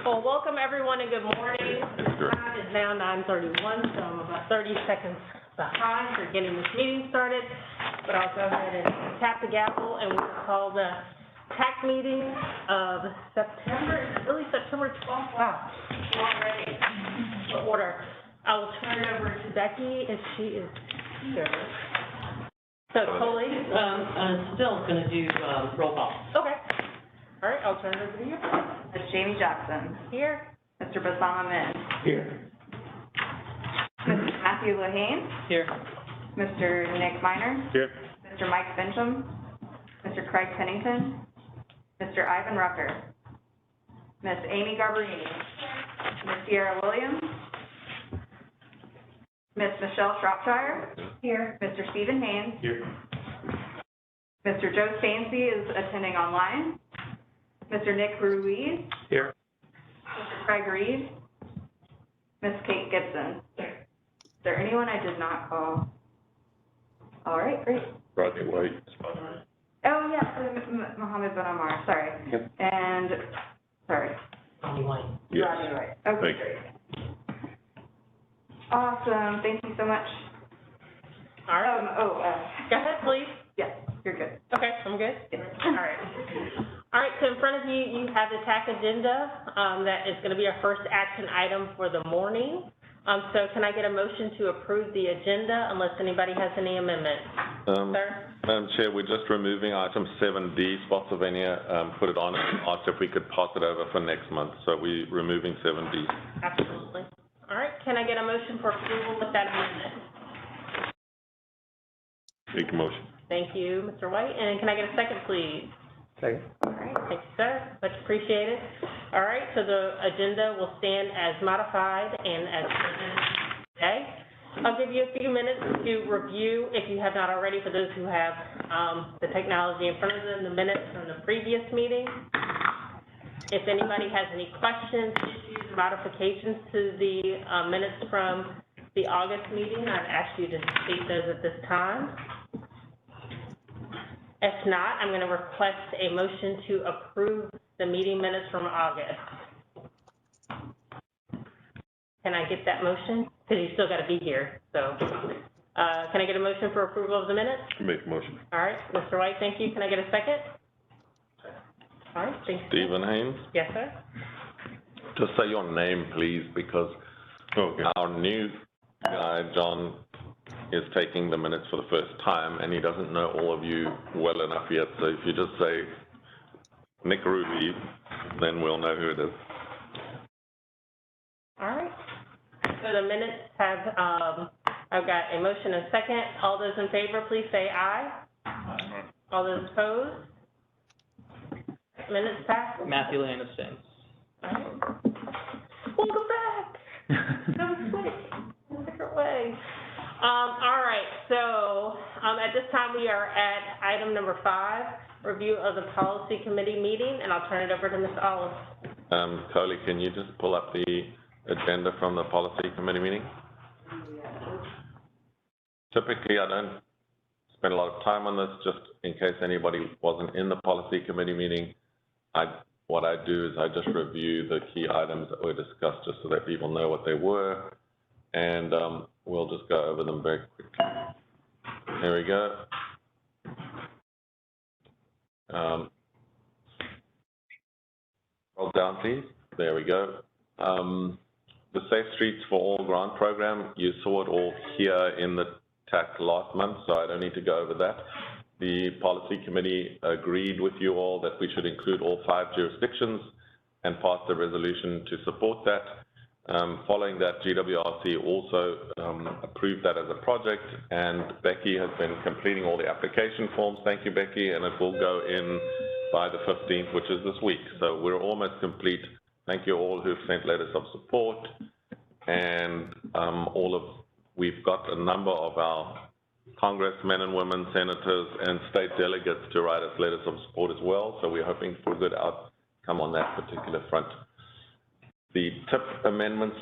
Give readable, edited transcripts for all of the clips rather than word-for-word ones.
Well, welcome everyone and good morning. The time is now 9:31, so I'm about 30 seconds behind for getting this meeting started. But I'll go ahead and tap the gavel and we'll call the TAC meeting of September, really September 12th. Wow, already. Order. I will turn it over to Becky if she is here. So, Coley? I'm still going to do roll call. Okay. All right, I'll turn it over to you. Ms. Jamie Jackson. Here. Mr. Basama Min. Here. Mr. Matthew Lehane. Here. Mr. Nick Miner. Here. Mr. Mike Fincham. Mr. Craig Pennington. Mr. Ivan Rucker. Ms. Amy Garbarini. Ms. Sierra Williams. Ms. Michelle Shropshire. Here. Mr. Stephen Haynes. Here. Mr. Joe Stancy is attending online. Mr. Nick Ruiz. Here. Mr. Craig Reed. Ms. Kate Gibson. Is there anyone I did not call? All right, great. Rodney White. Oh, yeah, Mohammed Ben Omar, sorry. Yep. And, sorry. Rodney White. Yes. Rodney White. Okay, Thank great. Awesome, thank you so much. All right. Go ahead, please. Yes, you're good. Okay, I'm good? Yes. All right. All right, so in front of you, you have the TAC agenda. That is going to be our first action item for the morning. So can I get a motion to approve the agenda unless anybody has any amendments? Sir? Madam Chair, we're just removing item 7D. Spotsylvania put it on and asked if we could pass it over for next month. So we're removing 7D. Absolutely. All right, can I get a motion for approval with that amendment? Make a motion. Thank you, Mr. White. And can I get a second, please? Second. All right, thank you, sir. Much appreciated. All right, so the agenda will stand as modified and as presented today. I'll give you a few minutes to review, if you have not already, for those who have the technology in front of them, the minutes from the previous meeting. If anybody has any questions, issues, modifications to the minutes from the August meeting, I'd ask you to state those at this time. If not, I'm going to request a motion to approve the meeting minutes from August. Can I get that motion? Because you still got to be here. So can I get a motion for approval of the minutes? Make a motion. All right, Mr. White, thank you. Can I get a second? All right, thank you. Stephen Haynes. Yes, sir. Just say your name, please, because our new guy, John, is taking the minutes for the first time, and he doesn't know all of you well enough yet. So if you just say Nick Ruby, then we'll know who it is. All right. So the minutes have, I've got a motion and a second. All those in favor, please say aye. Aye. All those opposed? Minutes passed. Matthew Lane abstains. All right. Welcome back. That was quick. In a different way. All right, so at this time we are at item number 5, review of the policy committee meeting, and I'll turn it over to Ms. Olive. Coley, can you just pull up the agenda from the policy committee meeting? Typically, I don't spend a lot of time on this, just in case anybody wasn't in the policy committee meeting. What I do is I just review the key items that were discussed just so that people know what they were, and we'll just go over them very quickly. Here we go. Scroll down, please. There we go. The Safe Streets for All grant program, you saw it all here in the TAC last month, so I don't need to go over that. The policy committee agreed with you all that we should include all 5 jurisdictions and passed a resolution to support that. Following that, GWRC also approved that as a project, and Becky has been completing all the application forms. Thank you, Becky, and it will go in by the 15th, which is this week. So we're almost complete. Thank you all who've sent letters of support, and we've got a number of our congressmen and women, senators, and state delegates to write us letters of support as well. So we're hoping for a good outcome on that particular front. The TIP amendments,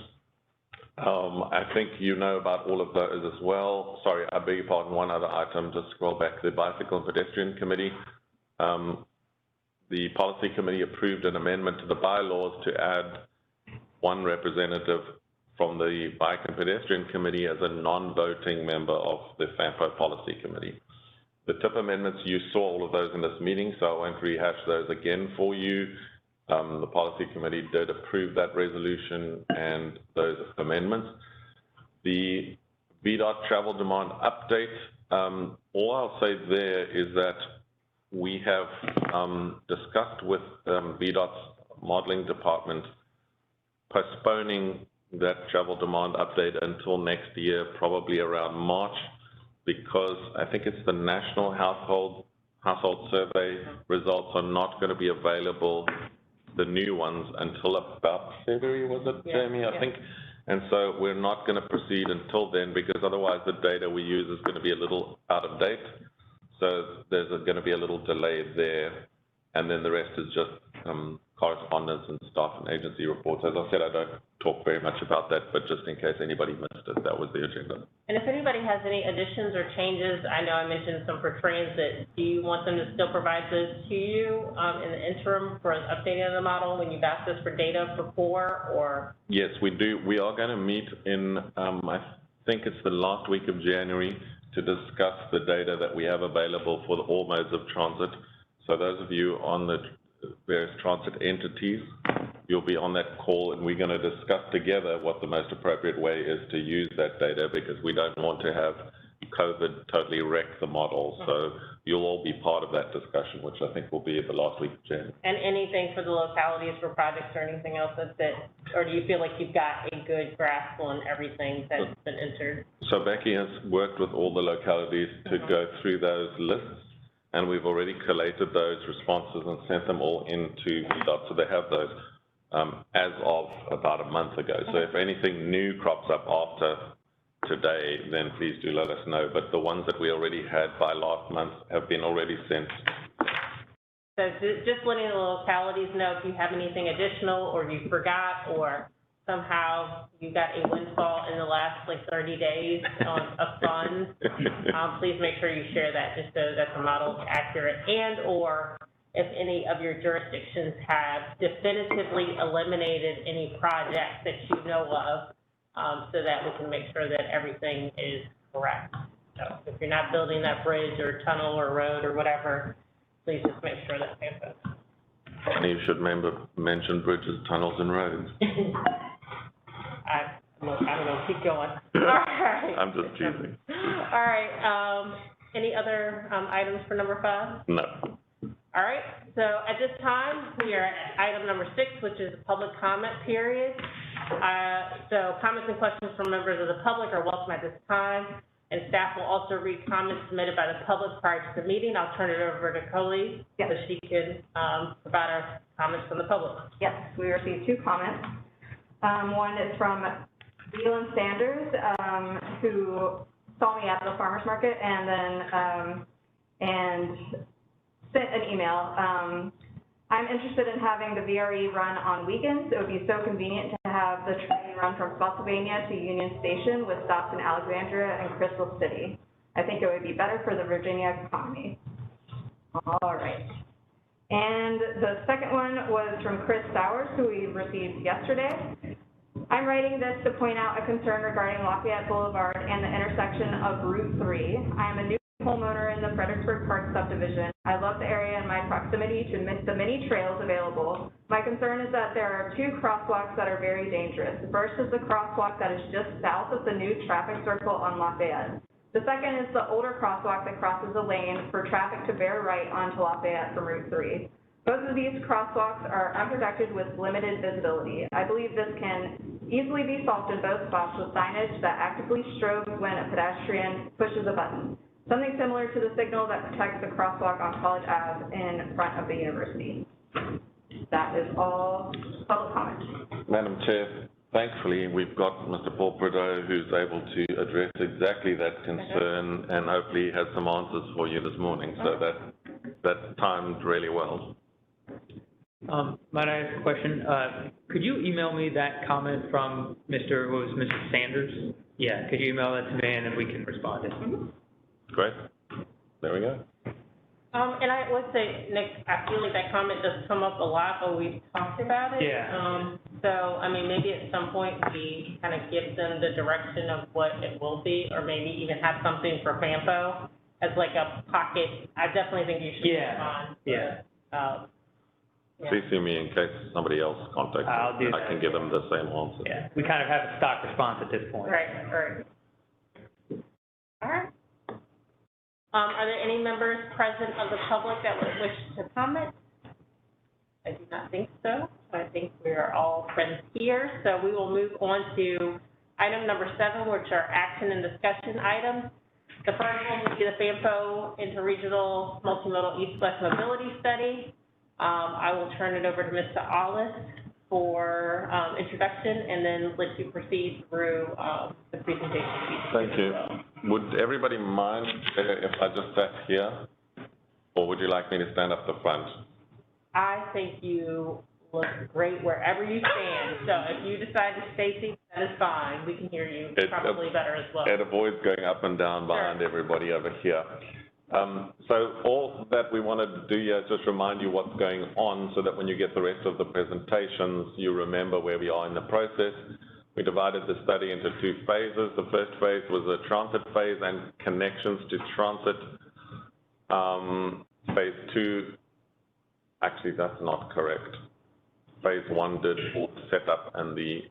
I think you know about all of those as well. Sorry, I beg your pardon, one other item, just scroll back, the Bicycle and Pedestrian Committee. the policy committee approved an amendment to the bylaws to add one representative from the Bike and Pedestrian Committee as a non-voting member of the FAMPO Policy Committee. The TIP amendments, you saw all of those in this meeting, so I won't rehash those again for you. The Policy Committee did approve that resolution and those amendments. The VDOT travel demand update, all I'll say there is that we have discussed with VDOT's modeling department postponing that travel demand update until next year, probably around March, because I think it's the National Household Survey results are not going to be available, the new ones, until about February, was it, Jamie? I think. And so we're not going to proceed until then, because otherwise the data we use is going to be a little out of date. So there's going to be a little delay there, and then the rest is just correspondence and staff and agency reports. As I said, I don't talk very much about that, but just in case anybody missed it, that was the agenda. And if anybody has any additions or changes, I know I mentioned some for transit, do you want them to still provide those to you in the interim for updating of the model when you've asked us for data before, or? Yes, we do. We are going to meet in, I think it's the last week of January, to discuss the data that we have available for all modes of transit. So those of you on the various transit entities, you'll be on that call, and we're going to discuss together what the most appropriate way is to use that data, because we don't want to have COVID totally wreck the model. So you'll all be part of that discussion, which I think will be at the last week of January. And anything for the localities for projects or anything else that, or do you feel like you've got a good grasp on everything that's been entered? So Becky has worked with all the localities to go through those lists, and we've already collated those responses and sent them all into VDOT, so they have those as of about a month ago. So if anything new crops up after today, then please do let us know. But the ones that we already had by last month have been already sent. So just letting the localities know if you have anything additional, or you forgot, or somehow you got a windfall in the last 30 days of funds, please make sure you share that, just so that the model is accurate, and or if any of your jurisdictions have definitively eliminated any projects that you know of, so that we can make sure that everything is correct. So if you're not building that bridge or tunnel or road or whatever, please just make sure that's happens. And you should mention bridges, tunnels, and roads. I don't know, keep going. All right. I'm just teasing. All right, any other items for number 5? No. All right, so at this time, we are at item number 6, which is the public comment period. So comments and questions from members of the public are welcome at this time, and staff will also read comments submitted by the public prior to the meeting. I'll turn it over to Colleen so she can provide our comments from the public. Yes, we received 2 comments. One is from Leland Sanders, who saw me at the farmer's market and sent an email. I'm interested in having the VRE run on weekends. It would be so convenient to have the train run from Spotsylvania to Union Station with stops in Alexandria and Crystal City. I think it would be better for the Virginia economy. All right. And the second one was from Chris Sowers, who we received yesterday. I'm writing this to point out a concern regarding Lafayette Boulevard and the intersection of Route 3. I am a new homeowner in the Fredericksburg Park subdivision. I love the area and my proximity to the many trails available. My concern is that there are 2 crosswalks that are very dangerous. The first is the crosswalk that is just south of the new traffic circle on Lafayette. The second is the older crosswalk that crosses the lane for traffic to bear right onto Lafayette from Route 3. Both of these crosswalks are unprotected with limited visibility. I believe this can easily be solved in both spots with signage that actively strobes when a pedestrian pushes a button. Something similar to the signal that protects the crosswalk on College Ave in front of the university. That is all public comment. Madam Chair, thankfully, we've got Mr. Paul Prideaux, who's able to address exactly that concern, and hopefully has some answers for you this morning. So that timed really well. Might I ask a question? Could you email me that comment from Mr. Sanders? Yeah, could you email that to me, and then we can respond to it? Great. There we go. And I would say, Nick, I feel like that comment does come up a lot, but we've talked about it. Yeah. So, I mean, maybe at some point we kind of give them the direction of what it will be, or maybe even have something for FAMPO as like a pocket. I definitely think you should respond. Yeah. Yeah. CC me in case somebody else contacts me. I'll do I that. can give them the same answer. Yeah, we kind of have a stock response at this point. Right. All right. Are there any members present of the public that would wish to comment? I do not think so. I think we are all friends here. So we will move on to item number 7, which are action and discussion items. The first one will be the FAMPO Interregional Multimodal East-West Mobility Study. I will turn it over to Mr. Ollis for introduction, and then let you proceed through the presentation. Thank you. Would everybody mind if I just sat here, or would you like me to stand up the front? I think you look great wherever you stand, so if you decide to stay seated, that is fine. We can hear you probably better as well. It avoids going up and down behind everybody over here. So all that we wanted to do here is just remind you what's going on so that when you get the rest of the presentations, you remember where we are in the process. We divided the study into 2 phases. The first phase was a transit phase and connections to transit. Phase 2, actually that's not correct. Phase 1 did all the setup and the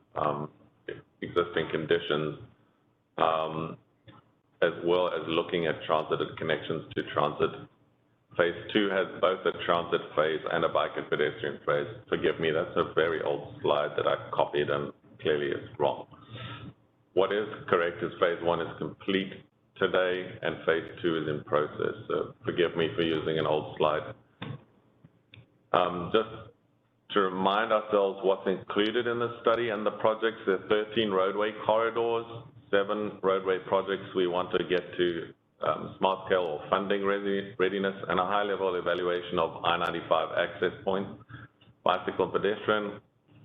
existing conditions, as well as looking at transit and connections to transit. Phase 2 has both a transit phase and a bike and pedestrian phase. Forgive me, that's a very old slide that I copied and clearly it's wrong. What is correct is phase 1 is complete today and phase 2 is in process. So forgive me for using an old slide. Just to remind ourselves what's included in the study and the projects, there are 13 roadway corridors, 7 roadway projects we want to get to smart scale or funding readiness, and a high level evaluation of I-95 access points, bicycle pedestrian,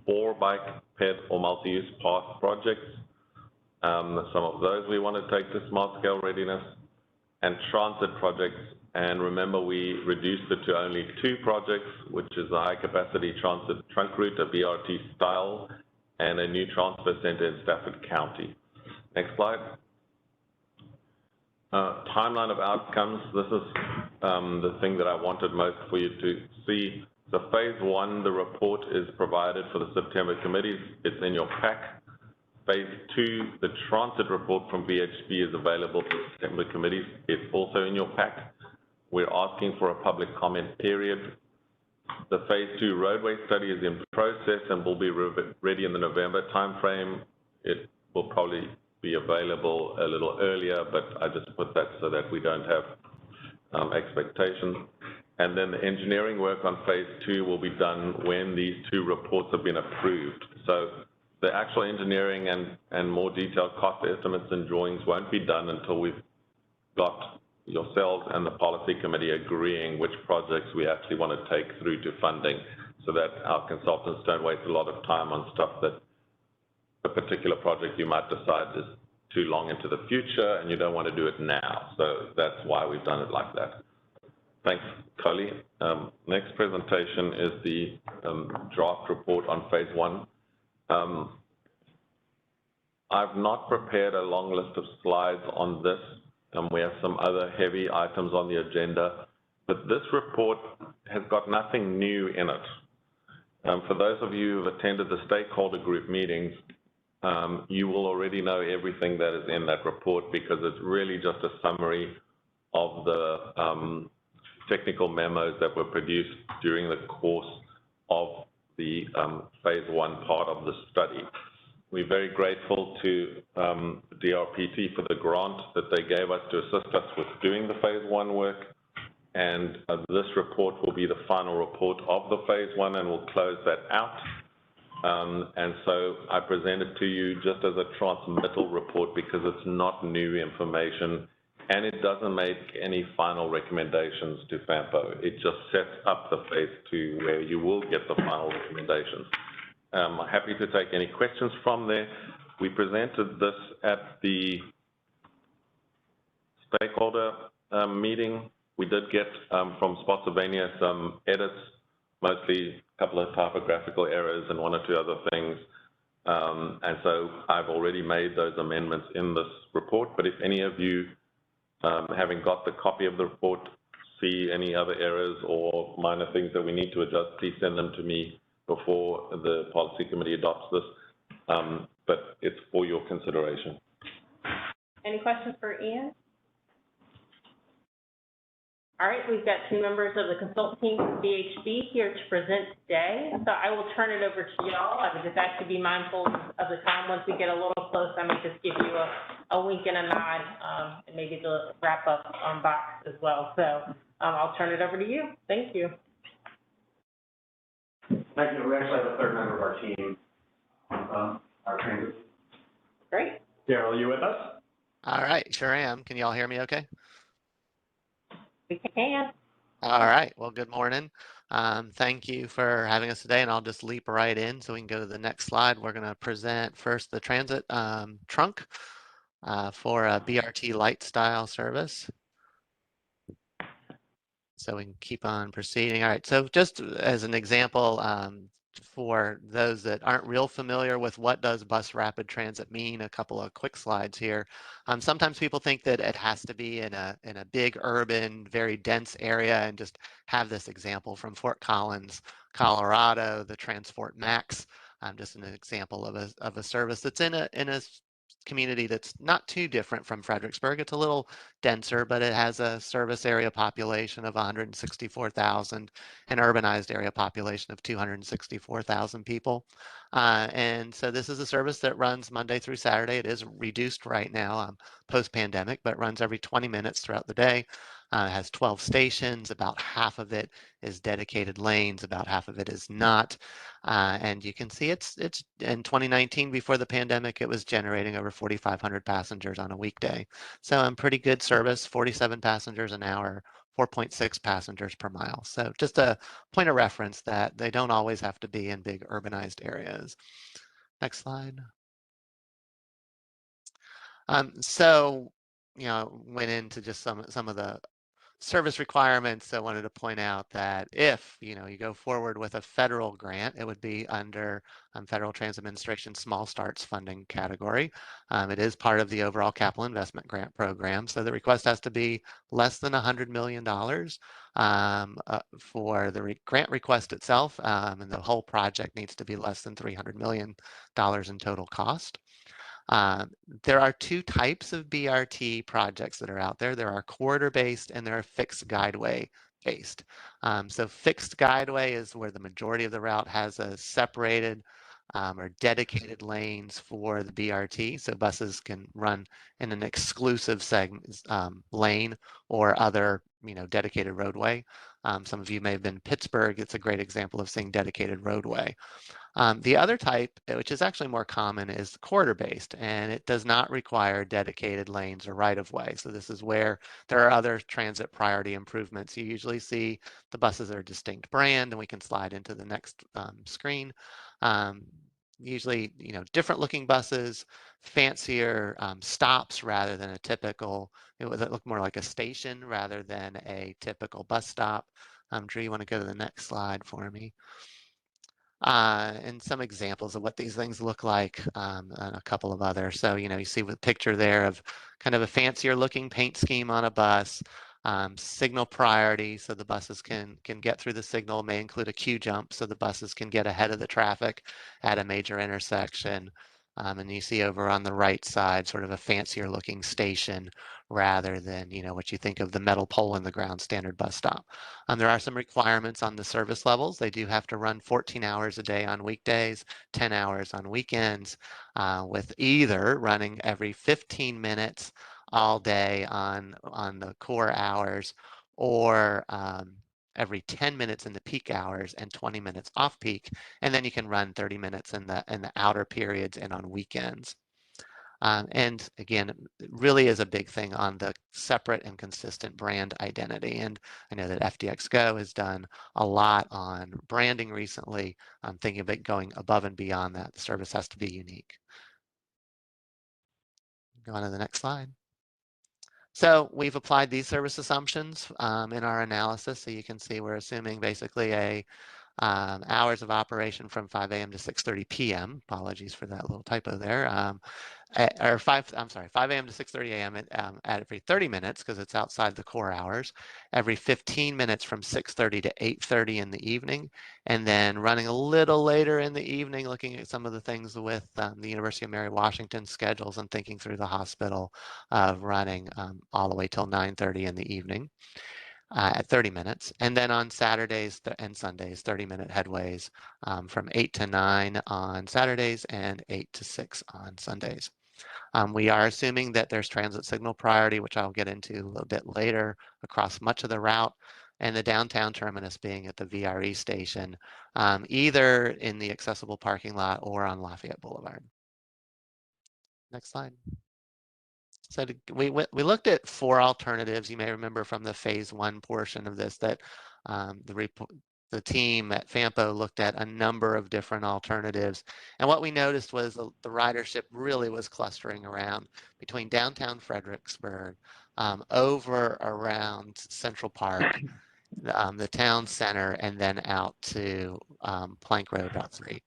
4 bike, ped, or multi-use path projects. Some of those we want to take to smart scale readiness, and transit projects. And remember, we reduced it to only 2 projects, which is a high capacity transit trunk route, a BRT style, and a new transfer center in Stafford County. Next slide. Timeline of outcomes. This is the thing that I wanted most for you to see. So phase 1, the report is provided for the September committees. It's in your pack. Phase 2, the transit report from VHB is available for September committees. It's also in your pack. We're asking for a public comment period. The phase 2 roadway study is in process and will be ready in the November timeframe. It will probably be available a little earlier, but I just put that so that we don't have expectations. And then the engineering work on phase 2 will be done when these 2 reports have been approved. So the actual engineering and more detailed cost estimates and drawings won't be done until we've got yourselves and the policy committee agreeing which projects we actually want to take through to funding, so that our consultants don't waste a lot of time on stuff that a particular project you might decide is too long into the future and you don't want to do it now. So that's why we've done it like that. Thanks, Coley. Next presentation is the draft report on phase 1. I've not prepared a long list of slides on this. We have some other heavy items on the agenda, but this report has got nothing new in it. For those of you who have attended the stakeholder group meetings, you will already know everything that is in that report, because it's really just a summary of the technical memos that were produced during the course of the phase 1 part of the study. We're very grateful to DRPT for the grant that they gave us to assist us with doing the phase 1 work. And this report will be the final report of the phase 1, and we'll close that out. And so I present it to you just as a transmittal report, because it's not new information and it doesn't make any final recommendations to FAMPO. It just sets up the phase 2 where you will get the final recommendations. I'm happy to take any questions from there. We presented this at the stakeholder meeting. we did get from Spotsylvania some edits, mostly a couple of typographical errors and one or two other things. And so I've already made those amendments in this report, but if any of you, having got the copy of the report, see any other errors or minor things that we need to adjust, please send them to me before the policy committee adopts this, but it's for your consideration. Any questions for Ian? All right, we've got two members of the consultant team from VHB here to present today. So I will turn it over to y'all. I would just ask you to be mindful of the time. Once we get a little close, I may just give you a wink and a nod, and maybe the wrap up box as well. So I'll turn it over to you. Thank you. Thank you. We actually have a third member of our team on our transit. Great. Daryl, are you with us? All right, sure am. Can you all hear me okay? We can. All right, well, good morning. Thank you for having us today, and I'll just leap right in so we can go to the next slide. We're going to present first the transit trunk for a BRT light style service. So we can keep on proceeding. All right, so just as an example, for those that aren't real familiar with what does bus rapid transit mean, a couple of quick slides here. Sometimes people think that it has to be in a big urban, very dense area, and just have this example from Fort Collins, Colorado, the Transport Max. Just an example of a service that's in a community that's not too different from Fredericksburg. It's a little denser, but it has a service area population of 164,000, an urbanized area population of 264,000 people. And so this is a service that runs Monday through Saturday. It is reduced right now post-pandemic, but runs every 20 minutes throughout the day. It has 12 stations. About half of it is dedicated lanes. About half of it is not. And you can see it's in 2019, before the pandemic, it was generating over 4,500 passengers on a weekday. So pretty good service, 47 passengers an hour, 4.6 passengers per mile. So just a point of reference that they don't always have to be in big urbanized areas. Next slide. So, went into just some of the service requirements. I wanted to point out that if you go forward with a federal grant, it would be under Federal Transit Administration Small Starts funding category. It is part of the overall capital investment grant program, so the request has to be less than $100 million for the grant request itself, and the whole project needs to be less than $300 million in total cost. There are two types of BRT projects that are out there. There are corridor-based and there are fixed guideway based. So fixed guideway is where the majority of the route has a separated or dedicated lanes for the BRT. So buses can run in an exclusive segment, lane or other, dedicated roadway. Some of you may have been in Pittsburgh. It's a great example of seeing dedicated roadway. The other type, which is actually more common, is corridor-based, and it does not require dedicated lanes or right-of-way. So this is where there are other transit priority improvements. You usually see the buses are a distinct brand, and we can slide into the next screen. Usually, different looking buses, fancier stops rather than a typical, it would look more like a station rather than a typical bus stop. Drew, you want to go to the next slide for me? And some examples of what these things look like, and a couple of others. So, you see the picture there of kind of a fancier looking paint scheme on a bus, signal priority, so the buses can get through the signal, may include a queue jump, so the buses can get ahead of the traffic at a major intersection. And you see over on the right side, sort of a fancier looking station rather than, what you think of the metal pole in the ground standard bus stop. There are some requirements on the service levels. They do have to run 14 hours a day on weekdays, 10 hours on weekends, with either running every 15 minutes all day on the core hours, or every 10 minutes in the peak hours and 20 minutes off peak, and then you can run 30 minutes in the outer periods and on weekends. And again, it really is a big thing on the separate and consistent brand identity. And I know that FDX Go has done a lot on branding recently. I'm thinking of it going above and beyond that. The service has to be unique. Go on to the next slide. So we've applied these service assumptions in our analysis. So you can see we're assuming basically a hours of operation from 5 a.m. to 6:30 p.m. Apologies for that little typo there. Or 5 a.m. to 6:30 a.m. At every 30 minutes, because it's outside the core hours, every 15 minutes from 6:30 to 8:30 in the evening, and then running a little later in the evening, looking at some of the things with the University of Mary Washington schedules and thinking through the hospital running all the way till 9:30 in the evening. At 30 minutes. And then on Saturdays and Sundays, 30-minute headways from 8 to 9 on Saturdays and 8 to 6 on Sundays. We are assuming that there's transit signal priority, which I'll get into a little bit later, across much of the route, and the downtown terminus being at the VRE station, either in the accessible parking lot or on Lafayette Boulevard. Next slide. So we looked at 4 alternatives. You may remember from the phase 1 portion of this that the team at FAMPO looked at a number of different alternatives. And what we noticed was the ridership really was clustering around between downtown Fredericksburg, over around Central Park, the town center, and then out to Plank Road, Route 3.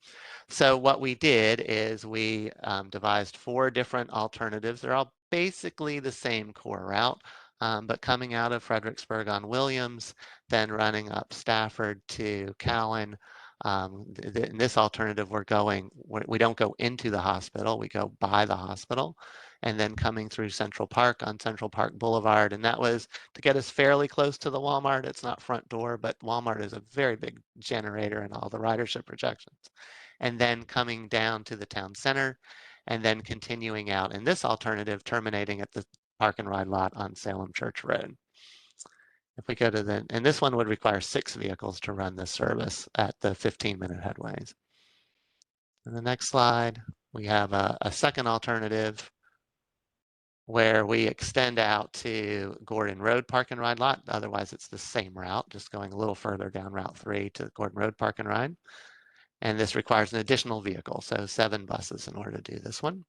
So what we did is we devised 4 different alternatives. They're all basically the same core route, but coming out of Fredericksburg on Williams, then running up Stafford to Cowan. In this alternative, we don't go into the hospital, we go by the hospital, and then coming through Central Park on Central Park Boulevard. And that was to get us fairly close to the Walmart. It's not front door, but Walmart is a very big generator in all the ridership projections. And then coming down to the town center, and then continuing out in this alternative, terminating at the park and ride lot on Salem Church Road. If we go to and this one would require 6 vehicles to run this service at the 15-minute headways. In the next slide, we have a second alternative where we extend out to Gordon Road Park and Ride lot. Otherwise, it's the same route, just going a little further down Route 3 to Gordon Road Park and Ride. And this requires an additional vehicle, so 7 buses in order to do this one.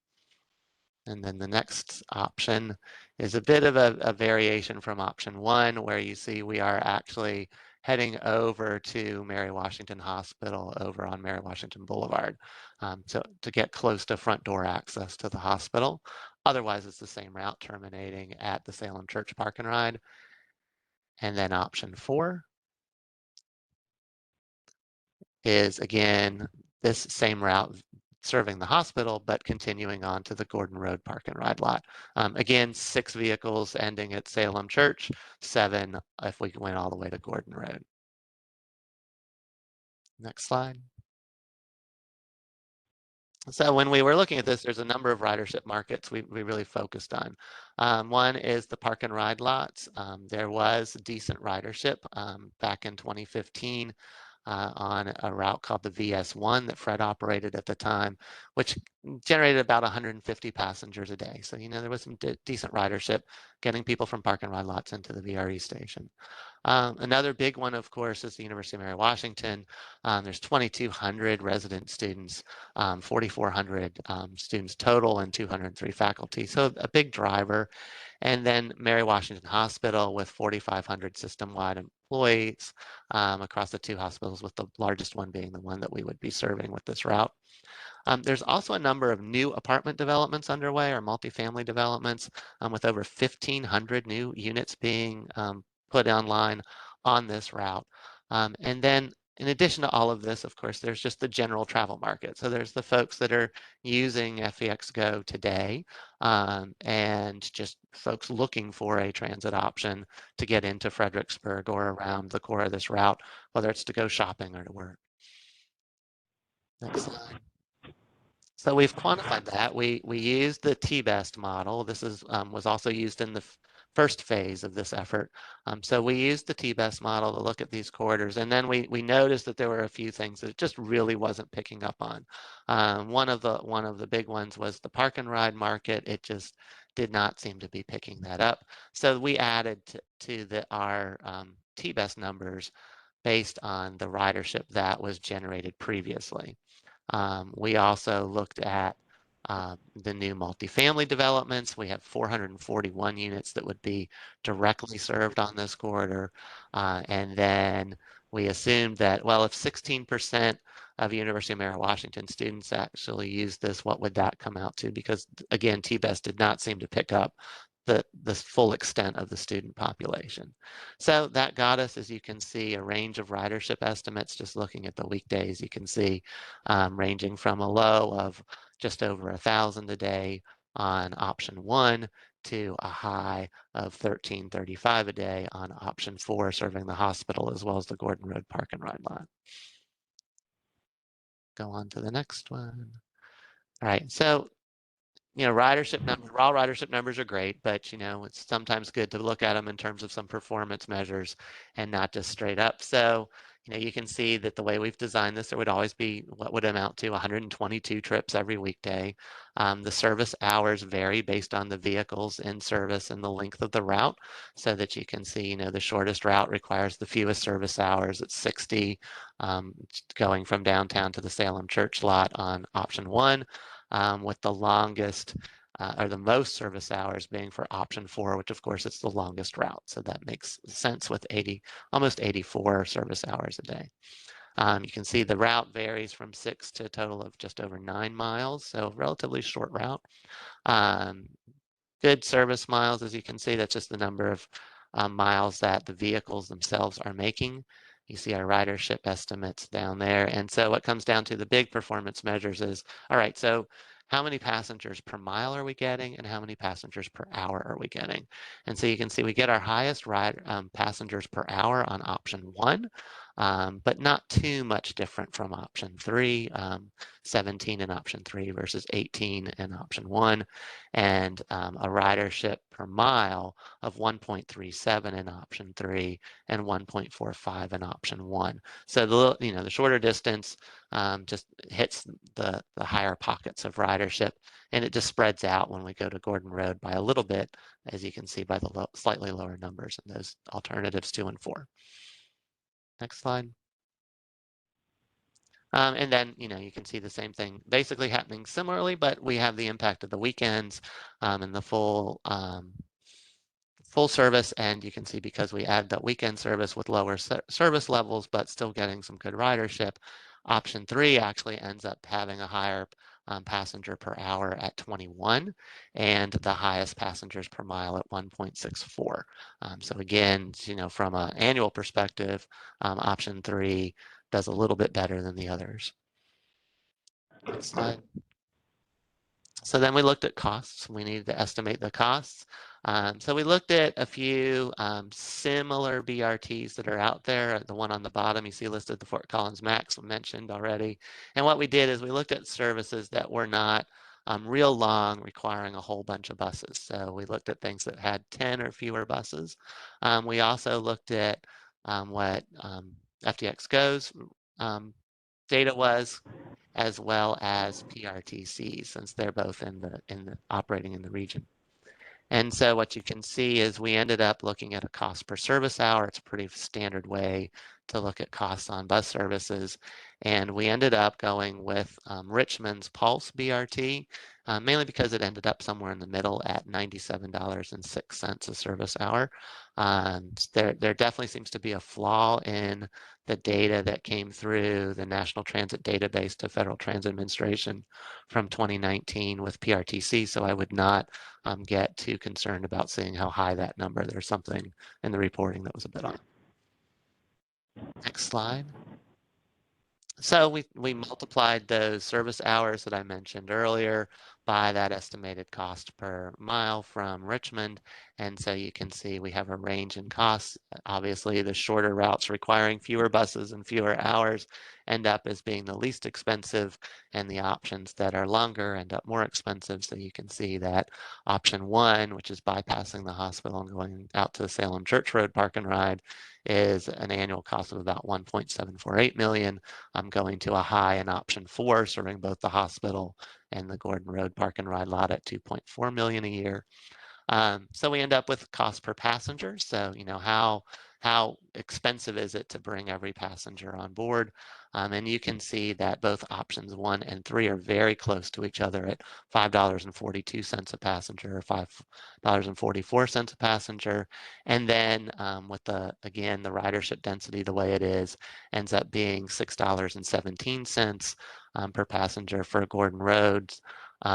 And then the next option is a bit of a variation from option 1, where you see we are actually heading over to Mary Washington Hospital over on Mary Washington Boulevard, so to get close to front door access to the hospital. Otherwise, it's the same route, terminating at the Salem Church Park and Ride. And then option 4 is, again, this same route serving the hospital, but continuing on to the Gordon Road Park and Ride lot. Again, 6 vehicles ending at Salem Church, 7 if we went all the way to Gordon Road. Next slide. So when we were looking at this, there's a number of ridership markets we really focused on. One is the park and ride lots. There was decent ridership back in 2015 on a route called the VS1 that Fred operated at the time, which generated about 150 passengers a day. So, there was some decent ridership getting people from park and ride lots into the VRE station. Another big one, of course, is the University of Mary Washington. There's 2,200 resident students, 4,400 students total, and 203 faculty. So a big driver. And then Mary Washington Hospital with 4,500 system-wide employees across the 2 hospitals, with the largest one being the one that we would be serving with this route. There's also a number of new apartment developments underway, or multifamily developments, with over 1,500 new units being put online on this route. And then in addition to all of this, of course, there's just the general travel market. So there's the folks that are using FEX Go today, and just folks looking for a transit option to get into Fredericksburg or around the core of this route, whether it's to go shopping or to work. Next slide. So we've quantified that. We used the T-best model. This was also used in the first phase of this effort. So we used the T-best model to look at these corridors, and then we noticed that there were a few things that it just really wasn't picking up on. One of the big ones was the park and ride market. It just did not seem to be picking that up. So we added to our T-best numbers based on the ridership that was generated previously. We also looked at the new multifamily developments. We have 441 units that would be directly served on this corridor. And then we assumed that, well, if 16% of University of Mary Washington students actually use this, what would that come out to? Because again, TBES did not seem to pick up the full extent of the student population. So that got us, as you can see, a range of ridership estimates. Just looking at the weekdays, you can see ranging from a low of just over 1,000 a day on option 1 to a high of 1,335 a day on option 4, serving the hospital as well as the Gordon Road Park and Ride lot. Go on to the next one. All right, so ridership numbers, raw ridership numbers are great, but it's sometimes good to look at them in terms of some performance measures and not just straight up. So, you can see that the way we've designed this, there would always be what would amount to 122 trips every weekday. The service hours vary based on the vehicles in service and the length of the route, so that you can see, the shortest route requires the fewest service hours. It's 60, going from downtown to the Salem Church lot on option 1. With the longest or the most service hours being for option 4, which of course it's the longest route. So that makes sense with almost 84 service hours a day. You can see the route varies from 6 to a total of just over 9 miles, so relatively short route. Good service miles, as you can see, that's just the number of miles that the vehicles themselves are making. You see our ridership estimates down there. And so what comes down to the big performance measures is, all right, so how many passengers per mile are we getting and how many passengers per hour are we getting? And so you can see we get our highest passengers per hour on option 1, but not too much different from option 3, 17 in option 3 versus 18 in option 1, and a ridership per mile of 1.37 in option 3 and 1.45 in option 1. So the shorter distance just hits the higher pockets of ridership, and it just spreads out when we go to Gordon Road by a little bit, as you can see by the slightly lower numbers in those alternatives 2 and 4. Next slide. And then, you can see the same thing basically happening similarly, but we have the impact of the weekends and the full service. And you can see because we add that weekend service with lower service levels, but still getting some good ridership, option 3 actually ends up having a higher passenger per hour at 21 and the highest passengers per mile at 1.64. So again, from an annual perspective, option 3 does a little bit better than the others. Next slide. So then we looked at costs. We needed to estimate the costs. So we looked at a few similar BRTs that are out there. The one on the bottom you see listed, the Fort Collins Max, mentioned already. And what we did is we looked at services that were not real long, requiring a whole bunch of buses. So we looked at things that had 10 or fewer buses. We also looked at what FDX Go's data was, as well as PRTC, since they're both in the operating in the region. And so what you can see is we ended up looking at a cost per service hour. It's a pretty standard way to look at costs on bus services. And we ended up going with Richmond's Pulse BRT, mainly because it ended up somewhere in the middle at $97.06 a service hour. There definitely seems to be a flaw in the data that came through the National Transit Database to Federal Transit Administration from 2019 with PRTC, so I would not get too concerned about seeing how high that number. There's something in the reporting that was a bit off. Next slide. So we multiplied those service hours that I mentioned earlier by that estimated cost per mile from Richmond. And so you can see we have a range in costs. Obviously, the shorter routes requiring fewer buses and fewer hours end up as being the least expensive, and the options that are longer end up more expensive. So you can see that option 1, which is bypassing the hospital and going out to the Salem Church Road Park and Ride, is an annual cost of about $1.748 million. I'm going to a high in option 4, serving both the hospital and the Gordon Road Park and Ride lot at $2.4 million a year. So we end up with cost per passenger. So, how expensive is it to bring every passenger on board? And you can see that both options 1 and 3 are very close to each other at $5.42 a passenger, or $5.44 a passenger. And then with again, the ridership density the way it is, ends up being $6.17 per passenger for Gordon Road's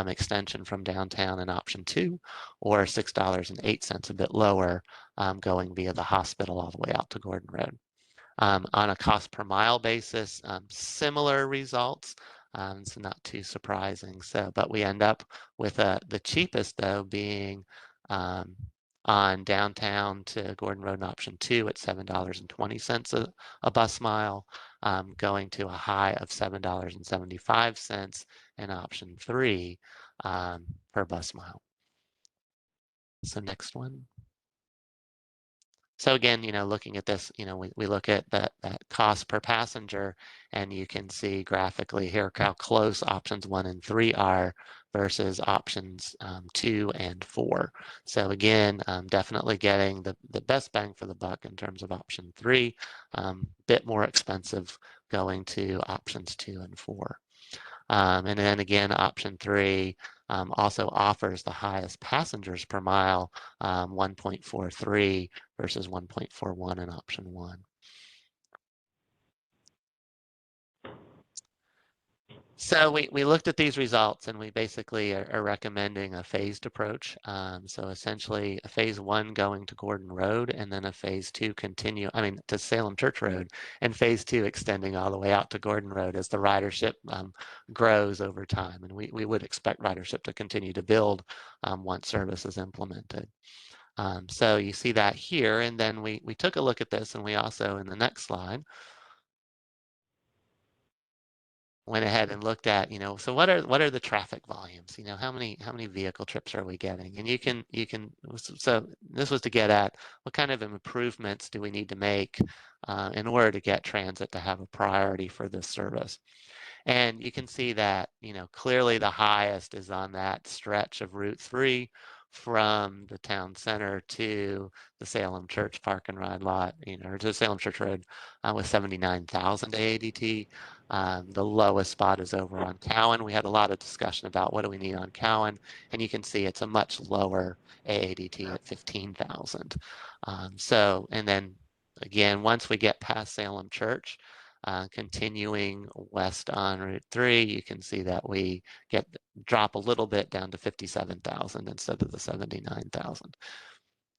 extension from downtown in option 2, or $6.08, a bit lower, going via the hospital all the way out to Gordon Road. On a cost per mile basis, similar results, so not too surprising. So, but we end up with the cheapest though being on downtown to Gordon Road in option 2 at $7.20 a bus mile, going to a high of $7.75 in option 3 per bus mile. So next one. So again, looking at this, we look at that cost per passenger, and you can see graphically here how close options 1 and 3 are versus options 2 and 4. So again, definitely getting the best bang for the buck in terms of option 3, bit more expensive going to options 2 and 4. And then again, option 3 also offers the highest passengers per mile, 1.43 versus 1.41 in option 1. So we looked at these results, and we basically are recommending a phased approach. So essentially a phase 1 going to Gordon Road, and then a phase 2 to Salem Church Road, and phase 2 extending all the way out to Gordon Road as the ridership grows over time. And we would expect ridership to continue to build once service is implemented. So you see that here, and then we took a look at this, and we also, in the next slide, went ahead and looked at, so what are the traffic volumes? How many vehicle trips are we getting? And you can so this was to get at what kind of improvements do we need to make in order to get transit to have a priority for this service. And you can see that, clearly the highest is on that stretch of Route 3 from the town center to the Salem Church Park and Ride lot, or to Salem Church Road with 79,000 AADT. The lowest spot is over on Cowan. We had a lot of discussion about what do we need on Cowan, and you can see it's a much lower AADT at 15,000. So, and then again, once we get past Salem Church, continuing west on Route 3, you can see that we drop a little bit down to 57,000 instead of the 79,000.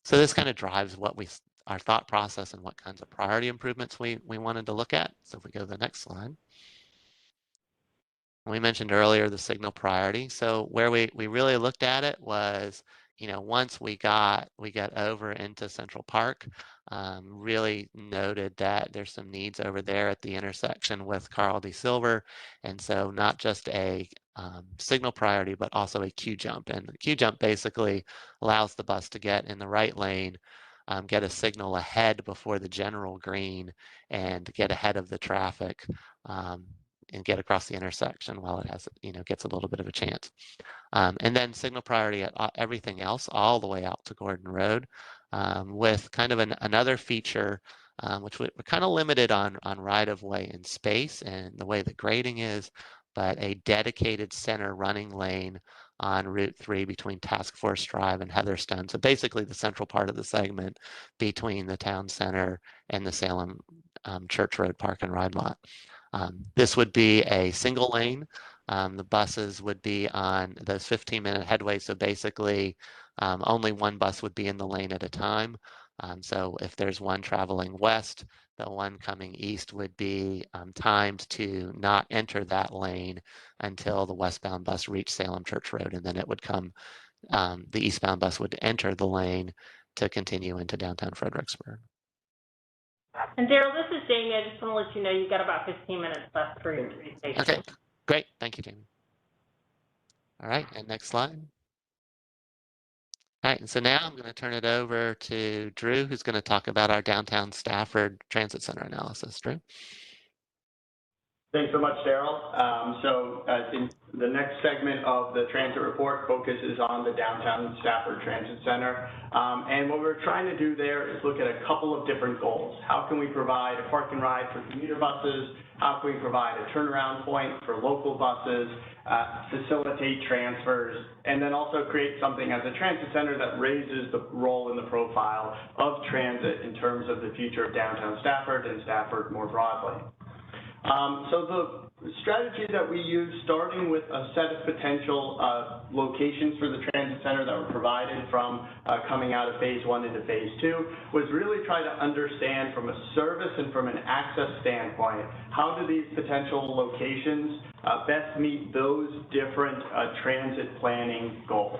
So this kind of drives our thought process and what kinds of priority improvements we wanted to look at. So if we go to the next slide. We mentioned earlier the signal priority. So where we really looked at it was, once we got over into Central Park, really noted that there's some needs over there at the intersection with Carl D. Silver. And so not just a signal priority, but also a queue jump. And the queue jump basically allows the bus to get in the right lane, get a signal ahead before the general green, and get ahead of the traffic, and get across the intersection while it has, gets a little bit of a chance. And then signal priority at everything else all the way out to Gordon Road, with kind of another feature, which we're kind of limited on right-of-way and space and the way the grading is, but a dedicated center running lane on Route 3 between Task Force Drive and Heatherstone. So basically the central part of the segment between the town center and the Salem Church Road Park and Ride lot. This would be a single lane. The buses would be on those 15-minute headways. So basically, only one bus would be in the lane at a time. So if there's one traveling west, the one coming east would be timed to not enter that lane until the westbound bus reached Salem Church Road, and then it would come, the eastbound bus would enter the lane to continue into downtown Fredericksburg. And Daryl, this is Jamie. I just want to let you know you've got about 15 minutes left for your presentation. Okay, great. Thank you, Jamie. All right, and next slide. All right, and so now I'm going to turn it over to Drew, who's going to talk about our downtown Stafford Transit Center analysis. Drew? Thanks so much, Daryl. The next segment of the transit report focuses on the downtown Stafford Transit Center. And what we're trying to do there is look at a couple of different goals. How can we provide a park and ride for commuter buses? How can we provide a turnaround point for local buses, facilitate transfers, and then also create something as a transit center that raises the role in the profile of transit in terms of the future of downtown Stafford and Stafford more broadly. So the strategy that we used, starting with a set of potential locations for the transit center that were provided from coming out of phase 1 into phase 2, was really try to understand from a service and from an access standpoint, how do these potential locations best meet those different transit planning goals.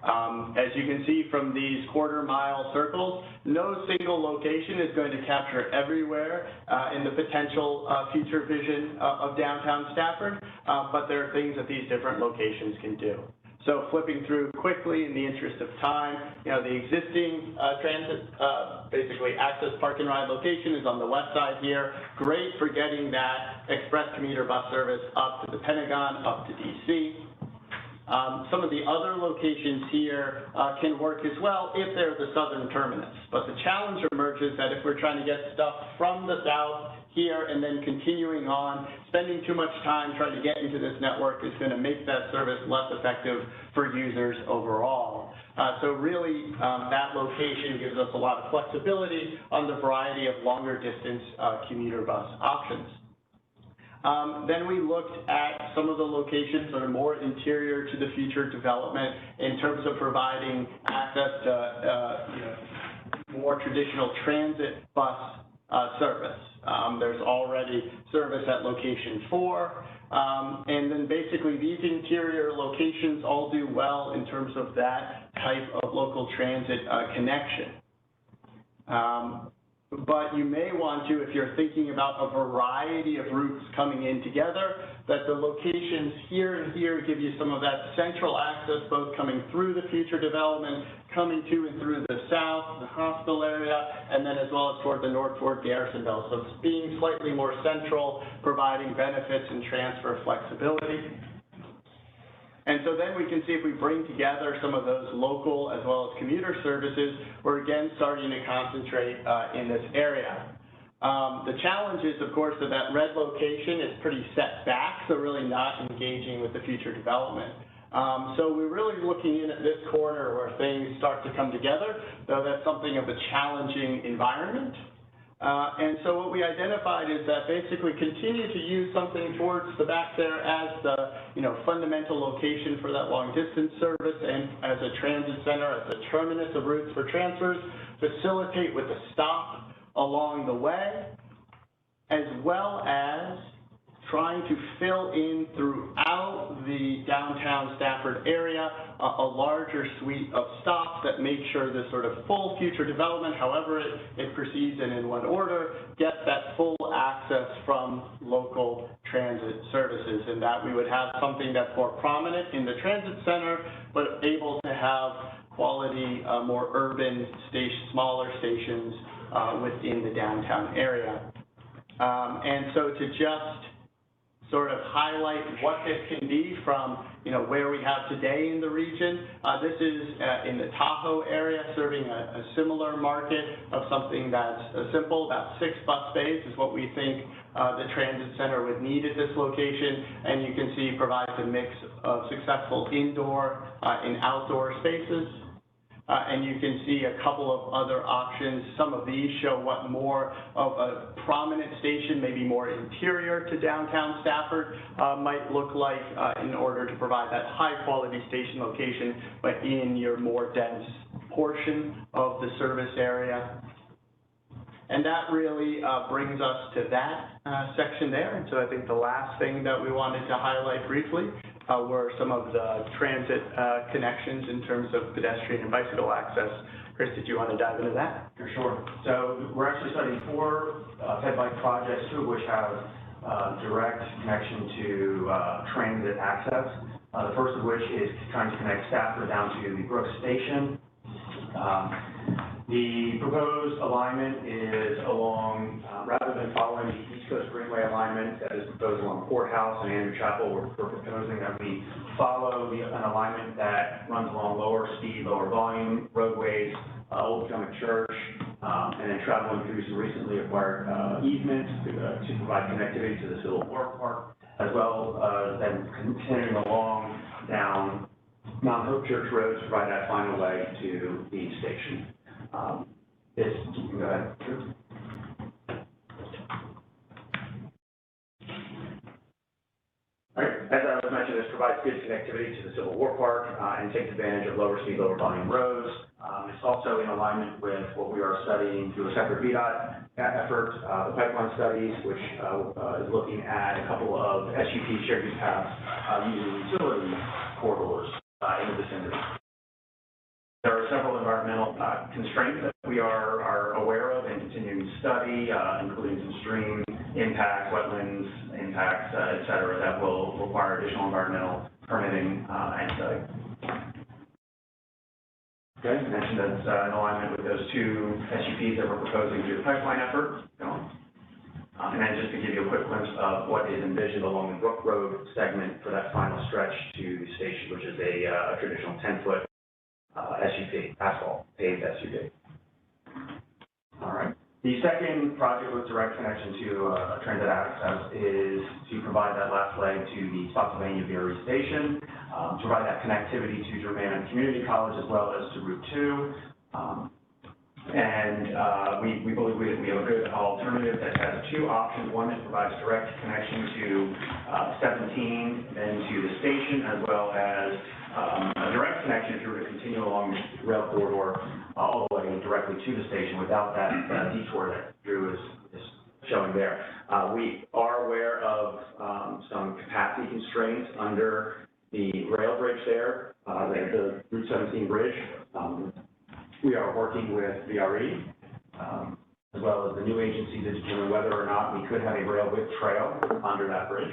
As you can see from these quarter-mile circles, no single location is going to capture everywhere in the potential future vision of downtown Stafford, but there are things that these different locations can do. So flipping through quickly in the interest of time, the existing transit, basically access park and ride location is on the west side here. Great for getting that express commuter bus service up to the Pentagon, up to DC. Some of the other locations here can work as well if they're the southern terminus. But the challenge emerges that if we're trying to get stuff from the south here and then continuing on, spending too much time trying to get into this network is going to make that service less effective for users overall. So really, that location gives us a lot of flexibility on the variety of longer distance commuter bus options. Then we looked at some of the locations that are more interior to the future development in terms of providing access to more traditional transit bus service. There's already service at location 4. And then basically these interior locations all do well in terms of that type of local transit connection. But you may want to, if you're thinking about a variety of routes coming in together, that the locations here and here give you some of that central access, both coming through the future development, coming to and through the south, the hospital area, and then as well as toward the north toward Garrison Bell. So it's being slightly more central, providing benefits and transfer flexibility. And so then we can see if we bring together some of those local as well as commuter services, we're again starting to concentrate in this area. The challenge is, of course, that red location is pretty set back, so really not engaging with the future development. So we're really looking in at this corner where things start to come together, though that's something of a challenging environment. And so what we identified is that basically continue to use something towards the back there as the fundamental location for that long distance service and as a transit center, as a terminus of routes for transfers, facilitate with a stop along the way, as well as trying to fill in throughout the downtown Stafford area a larger suite of stops that make sure this sort of full future development, however it proceeds and in what order, gets that full access from local transit services, and that we would have something that's more prominent in the transit center, but able to have quality, more urban, smaller stations within the downtown area. And so to just sort of highlight what this can be from, where we have today in the region. This is in the Tahoe area, serving a similar market of something that's simple. About 6 bus bays is what we think the transit center would need at this location, and you can see provides a mix of successful indoor and outdoor spaces. And you can see a couple of other options. Some of these show what more of a prominent station, maybe more interior to downtown Stafford, might look like in order to provide that high-quality station location, but in your more dense portion of the service area. And that really brings us to that section there. And so I think the last thing that we wanted to highlight briefly were some of the transit connections in terms of pedestrian and bicycle access. Chris, did you want to dive into that? Sure. So we're actually studying 4 ped-bike projects, 2 of which have direct connection to transit access. The first of which is trying to connect Stafford down to the Brooks Station. The proposed alignment is along, rather than following the East Coast Greenway alignment that is proposed along Courthouse and Andrew Chapel, we're proposing that we follow an alignment that runs along lower speed, lower volume roadways, Old Potomac Church, and then traveling through some recently acquired easements to provide connectivity to the Civil War Park, as well as then continuing along down Mount Hope Church Road to provide that final leg to the station. You can go ahead. All right, as I was mentioning, this provides good connectivity to the Civil War Park and takes advantage of lower speed, lower volume roads. It's also in alignment with what we are studying through a separate VDOT effort, the pipeline studies, which is looking at a couple of SUP shared use paths using utility corridors in the vicinity. There are several environmental constraints that we are aware of and continuing to study, including some stream impacts, wetlands impacts, et cetera, that will require additional environmental permitting and study. Okay, I mentioned that's in alignment with those two SUPs that we're proposing through the pipeline effort. And then just to give you a quick glimpse of what is envisioned along the Brook Road segment for that final stretch to the station, which is a traditional 10-foot SUP, asphalt, paved SUP. All right. The second project with direct connection to transit access is to provide that last leg to the Spotsylvania VRE station, provide that connectivity to Germanna Community College as well as to Route 2. We believe we have a good alternative that has two options. One that provides direct connection to 17 and to the station, as well as a direct connection if you were to continue along the rail corridor all the way directly to the station without that detour that Drew is showing there. We are aware of some capacity constraints under the rail bridge there, the Route 17 bridge. We are working with VRE, as well as the new agency to determine whether or not we could have a rail width trail under that bridge.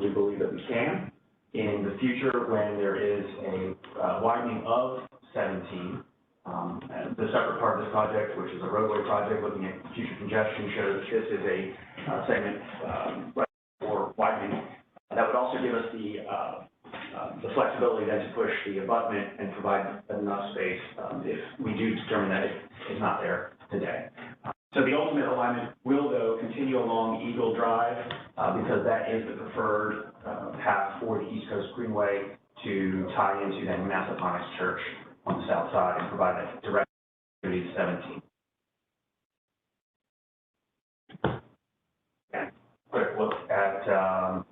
We believe that we can. In the future, when there is a widening of 17, the separate part of this project, which is a roadway project looking at future congestion, shows this is a segment for widening. That would also give us the flexibility then to push the abutment and provide enough space if we do determine that it is not there today. So the ultimate alignment will, though, continue along Eagle Drive because that is the preferred path for the East Coast Greenway to tie into then Massaponax Church on the south side and provide that direct connectivity to 17. And quick look at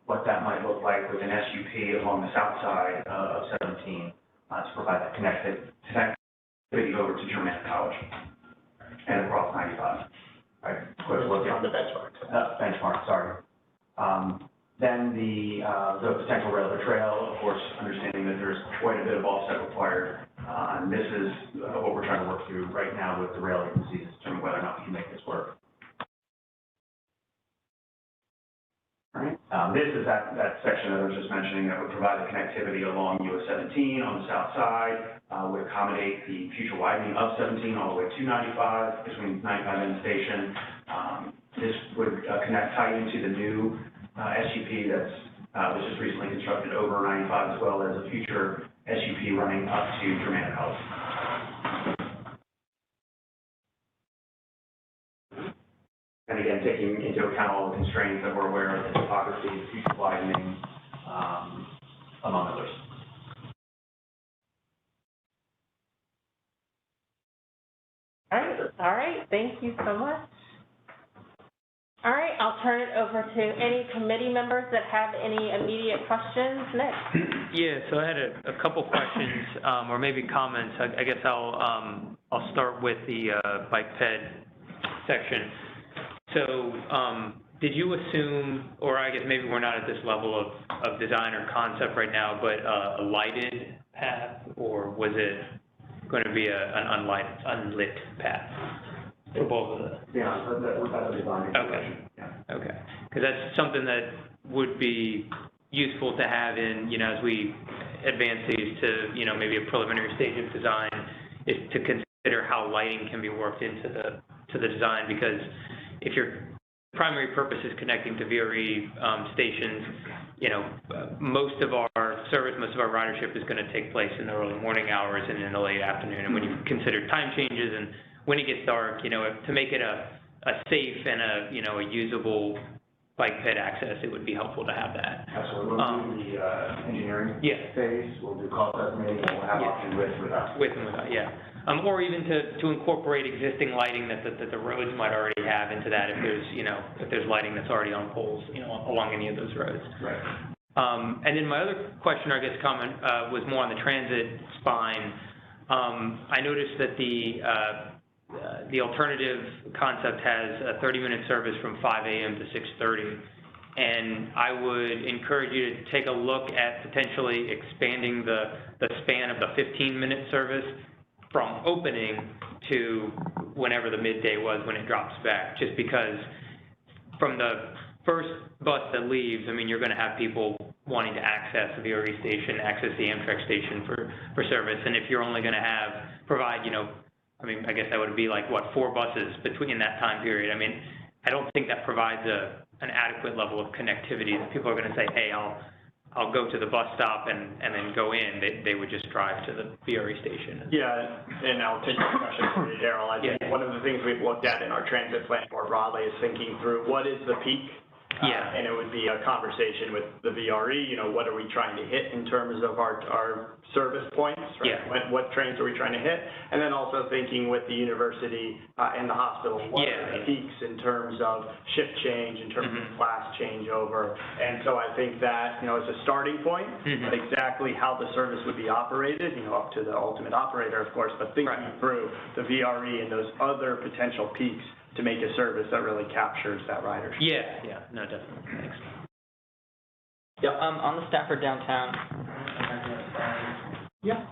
what that might look like with an SUP along the south side of 17 to provide that connectivity over to Germanna College and across 95. All right, quick look at the benchmark. Sorry. Then the potential rail to trail, of course, understanding that there's quite a bit of offset required. And this is what we're trying to work through right now with the rail agencies to determine whether or not we can make this work. All right. This is that section that I was just mentioning that would provide the connectivity along US 17 on the south side, would accommodate the future widening of 17 all the way to 95 between 95 and the station. This would tie into the new SUP that's was just recently constructed over 95, as well as a future SUP running up to Germanna College. And again, taking into account all the constraints that we're aware of, the topography, the future widening, among others. All right, thank you so much. All right, I'll turn it over to any committee members that have any immediate questions. Nick? Yeah, so I had a couple questions, or maybe comments. I guess I'll start with the bike ped section. So, did you assume, or I guess maybe we're not at this level of design or concept right now, but a lighted path, or was it going to be an unlit path for both of them? Yeah, that's a design. Okay. Yeah. Okay. Because that's something that would be useful to have in, as we advance these to, maybe a preliminary stage of design, is to consider consider how lighting can be worked into the design, because if your primary purpose is connecting to VRE stations, you know, most of our ridership is going to take place in the early morning hours and in the late afternoon. And when you consider time changes and when it gets dark, you know, to make it a safe and a usable bike ped access, it would be helpful to have that. Absolutely. We'll do the engineering Yeah. phase, we'll do cost estimating, and we'll have Yeah. option with or without. With and without, yeah. Or even to incorporate existing lighting that the roads might already have into that, if there's lighting that's already on poles, you know, along any of those roads. Right. And then my other question, or I guess comment, was more on the transit spine. I noticed that the alternative concept has a 30-minute service from 5 a.m. to 6:30. And I would encourage you to take a look at potentially expanding the span of the 15-minute service from opening to whenever the midday was when it drops back, just because from the first bus that leaves, I mean, you're going to have people wanting to access the VRE station, access the Amtrak station for service. And if you're only going to provide, you know, I mean, I guess that would be like, what, 4 buses between that time period. I mean, I don't think that provides an adequate level of connectivity that people are going to say, hey, I'll go to the bus stop and then go in. They would just drive to the VRE station. Yeah, and I'll take your question for you, Daryl. I think one of the things we've looked at in our transit plan more broadly is thinking through what is the peak. Yeah. And it would be a conversation with the VRE, you know, what are we trying to hit in terms of our service points, right? Yeah. What trains are we trying to hit? And then also thinking with the university and the hospital, what are the peaks in terms of shift change, in terms of class changeover. And so I think that, you know, it's a starting point, but exactly how the service would be operated, you know, up to the ultimate operator, of course, but thinking through the VRE and those other potential peaks to make a service that really captures that ridership. Yeah, no, definitely. Thanks. Yeah, on the Stafford downtown. Yeah.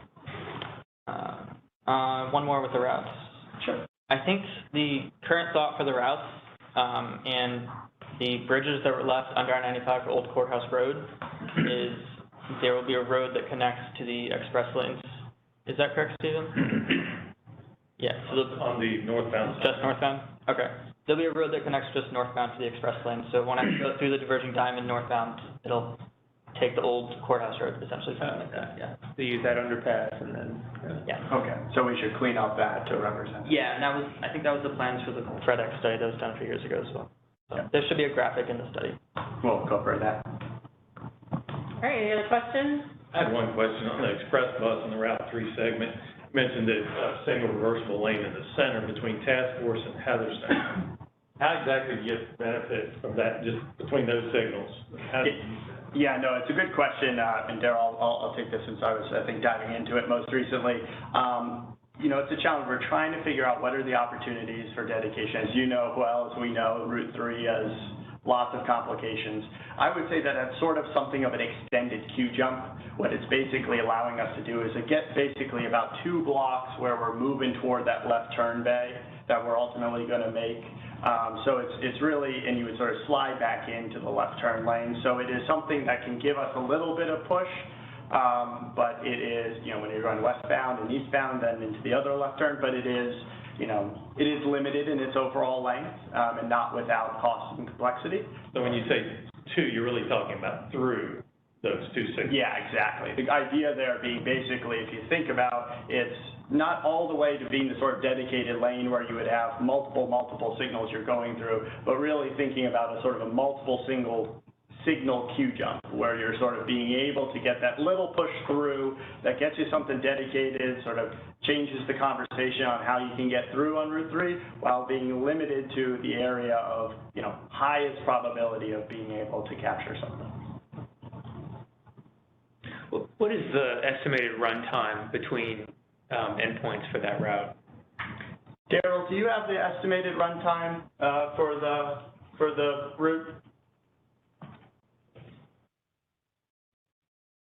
One more with the routes. Sure. I think the current thought for the routes and the bridges that were left under I-95 for Old Courthouse Road is there will be a road that connects to the express lanes. Is that correct, Stephen? Yeah. So On the northbound side. just northbound? Okay. There'll be a road that connects just northbound to the express lane. So when I go through the diverging diamond northbound, it'll take the old courthouse road essentially. Yeah. They use that underpass and then. Yeah. Okay, so we should clean up that to represent. Yeah, and I think that was the plans for the FredX study that was done a few years ago as well. So there should be a graphic in the study. We'll go for that. All right, any other questions? I had one question on the express bus on the Route 3 segment. Mentioned that single reversible lane in the center between Task Force and Heatherstone. How exactly do you get benefit from that, just between those signals? How do you use that? Yeah, no, it's a good question, and Daryl, I'll take this since I was, I think, diving into it most recently. You know, it's a challenge. We're trying to figure out what are the opportunities for dedication. As you know well, as we know, Route 3 has lots of complications. I would say that that's sort of something of an extended queue jump. What it's basically allowing us to do is to get basically about 2 blocks where we're moving toward that left turn bay that we're ultimately going to make. So it's really, and you would sort of slide back into the left turn lane. So it is something that can give us a little bit of push, but it is, you know, when you're going westbound and eastbound, then into the other left turn, but it is, you know, it is limited in its overall length and not without cost and complexity. So when you say 2, you're really talking about through those 2 signals? Yeah, exactly. The idea there being basically, if you think about, it's not all the way to being the sort of dedicated lane where you would have multiple signals you're going through, but really thinking about a sort of a multiple signal queue jump, where you're sort of being able to get that little push through that gets you something dedicated, sort of changes the conversation on how you can get through on Route 3, while being limited to the area of, you know, highest probability of being able to capture something. What is the estimated run time between endpoints for that route? Daryl, do you have the estimated run time for the route?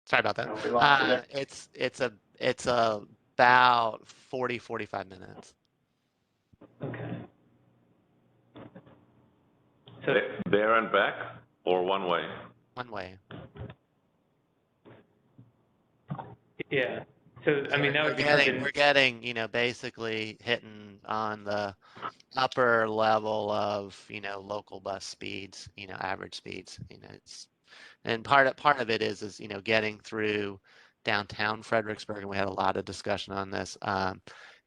Sorry about No, we lost you there. It's about 45 minutes. Okay. So, There and back, or one way? 1 way. yeah. So, I mean, that would be something. We're getting, basically hitting on the upper level of, local bus speeds, average speeds, and part of it is, getting through downtown Fredericksburg, and we had a lot of discussion on this,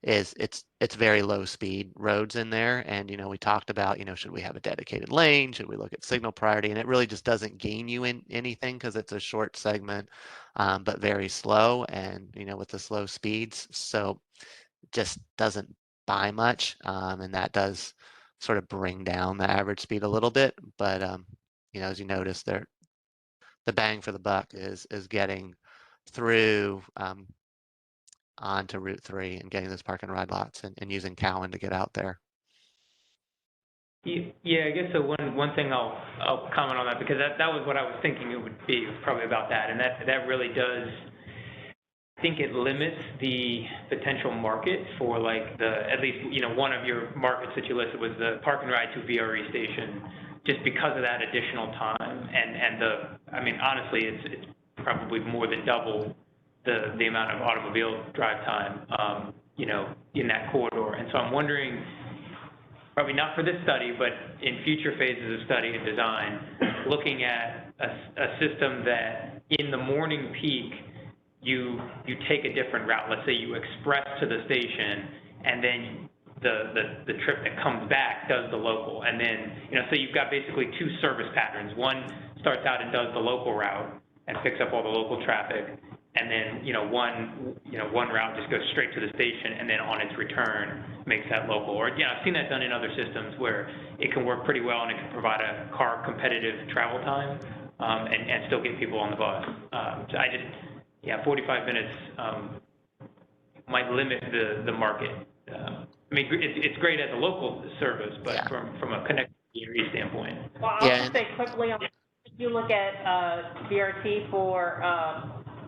is it's very low speed roads in there. And, we talked about, should we have a dedicated lane? Should we look at signal priority? And it really just doesn't gain you in anything because it's a short segment, but very slow and, with the slow speeds. So it just doesn't buy much. And that does sort of bring down the average speed a little bit. But, as you notice there, the bang for the buck is getting through onto Route 3 and getting those park and ride lots and using Cowan to get out there. Yeah, I guess so. One thing I'll comment on that, because that was what I was thinking it would be. It was probably about that, and that really does. I think it limits the potential market for like at least one of your markets that you listed was the park and ride to VRE station, just because of that additional time and I mean honestly it's probably more than double the amount of automobile drive time in that corridor. And so I'm wondering, probably not for this study, but in future phases of study and design, looking at a system that in the morning peak you take a different route. Let's say you express to the station, and then the trip that comes back does the local. And then, so you've got basically two service patterns. One starts out and does the local route and picks up all the local traffic. And then, one route just goes straight to the station, and then on its return makes that local. Or, I've seen that done in other systems where it can work pretty well and it can provide a car competitive travel time, and still get people on the bus. So 45 minutes might limit the market. I mean, it's great as a local service, but from a connectivity standpoint. Well, I'll just say quickly, if you look at VRT for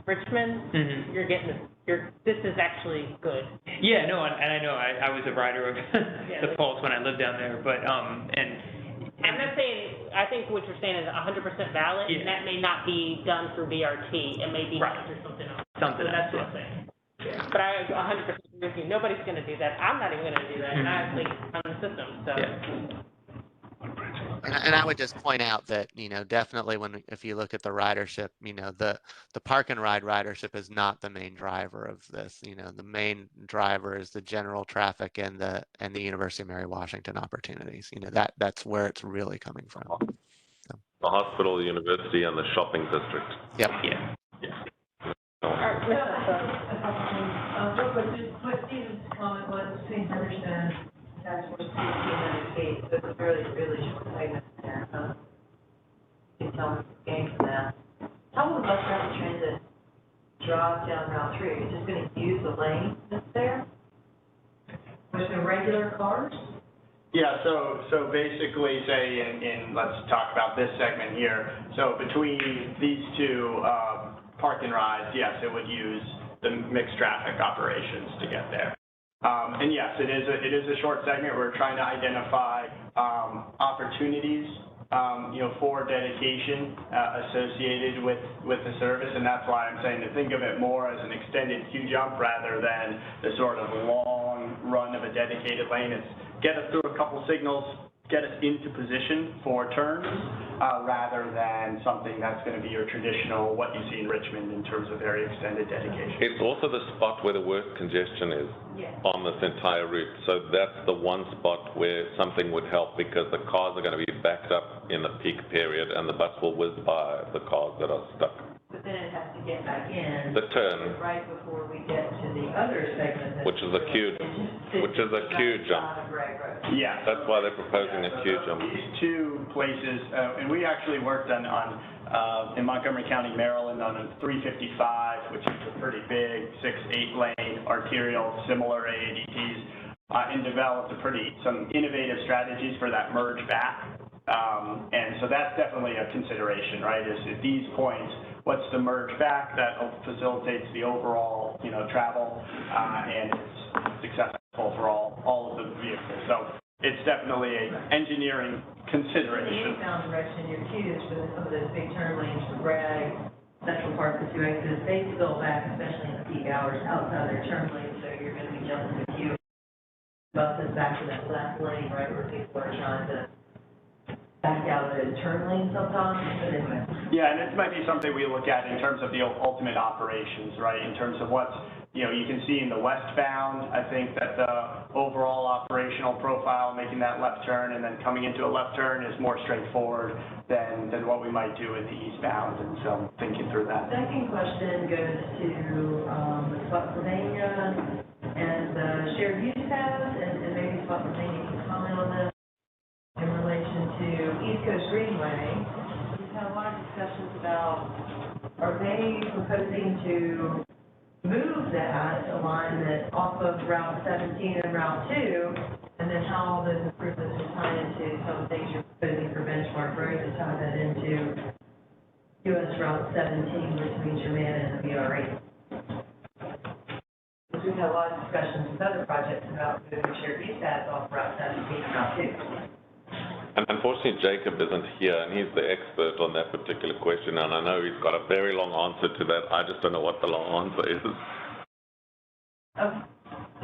Richmond, this is actually good. Yeah, no, and I know I was a rider of the Pulse when I lived down there, but I'm not saying, I think what you're saying is 100% valid, and that may not be done through VRT, it may be done through something else. That's what I'm saying. Yeah. But I 100% agree with you. Nobody's going to do that. I'm not even going to do that, and I actually on the system. So. Yeah. And I would just point out that, definitely if you look at the ridership, the park and ride ridership is not the main driver of this. The main driver is the general traffic and the University of Mary Washington opportunities. That's where it's really coming from. So. The hospital, the university, and the shopping district. Yep. Yeah. Real quick, just what Stephen's comment was, between Henderson, Task Force 15 and 8, so it's a really short segment there. You can tell me the game from that. How will the bus rapid transit drive down Route 3? Are you just going to use the lane that's there? With the regular cars? Yeah, so basically, say in let's talk about this segment here. So between these two park and rides, yes, it would use the mixed traffic operations to get there. And yes, it is a short segment. We're trying to identify opportunities, for dedication associated with the service, and that's why I'm saying to think of it more as an extended queue jump rather than the sort of long run of a dedicated lane. It's get us through a couple signals, get us into position for turns, rather than something that's going to be your traditional, what you see in Richmond in terms of very extended dedication. It's also the spot where the worst congestion is on this entire route. So that's the one spot where something would help, because the cars are going to be backed up in the peak period and the bus will whiz by the cars that are stuck. But then it has to get back in. The turn. Right before we get to the other segment. Which is a queue jump. Yeah. That's why they're proposing a queue jump. These two places, and we actually worked on in Montgomery County, Maryland, on a 355, which is a pretty big 6-8 lane arterial, similar AADTs, and developed some innovative strategies for that merge back. And so that's definitely a consideration, right? Is at these points, what's the merge back that facilitates the overall, travel, and it's successful for all of the vehicles. So it's definitely an engineering consideration. The eastbound direction, your queues for some of those big turn lanes for Bragg central part of the two exits, they spill back, especially in the peak hours, outside their turn lane, so you're gonna be jumping the queue. Buses back to that left lane, right, where people are trying to back out of the turn lane sometimes, but anyway. Yeah, and this might be something we look at in terms of the ultimate operations, right? In terms of what's, you know, you can see in the westbound, I think that the overall operational profile, making that left turn and then coming into a left turn is more straightforward than what we might do in the eastbound, and so thinking through that. Second question goes to, the Spotsylvania and the shared use paths, and maybe Spotsylvania can comment on this in relation to East Coast Greenway. We've had a lot of discussions about, are they proposing to move that alignment off of Route 17 and Route 2, and then how those improvements will tie into some things you're proposing for Benchmark Road to tie that into US Route 17, which means Humana and the BR8. Because we've had a lot of discussions with other projects about moving shared use paths off Route 17 and Route 2. And unfortunately, Jacob isn't here, and he's the expert on that particular question, and I know he's got a very long answer to that. I just don't know what the long answer is. Okay.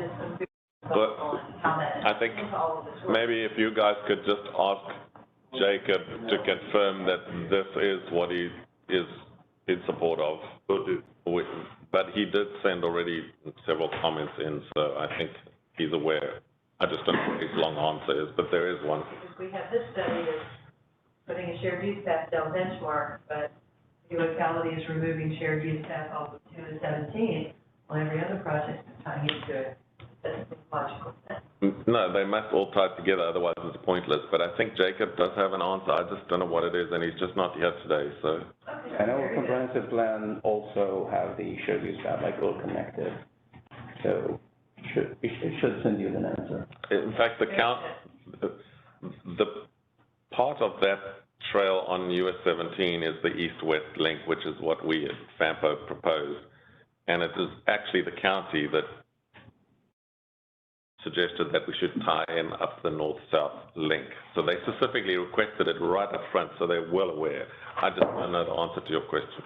Just some good But thoughts on how that I think into all of this work. maybe if you guys could just ask Jacob to confirm that this is what he is in support of. But he did send already several comments in, so I think he's aware. I just don't know what his long answer is, but there is one. Because we have this study that's putting a shared use path down Benchmark, but the locality is removing shared use path off of 2 and 17, while every other project is tying into it. Doesn't make logical sense. No, they must all tie together, otherwise it's pointless. But I think Jacob does have an answer. I just don't know what it is, and he's just not here today, so. Okay, I know very good. comprehensive plan also have the shared use path, like all connected. So it should send you an answer. In fact, the part of that trail on US 17 is the east-west link, which is what we at FAMPO proposed. And it is actually the county that suggested that we should tie in up the north-south link. So they specifically requested it right up front, so they're well aware. I just don't know the answer to your question.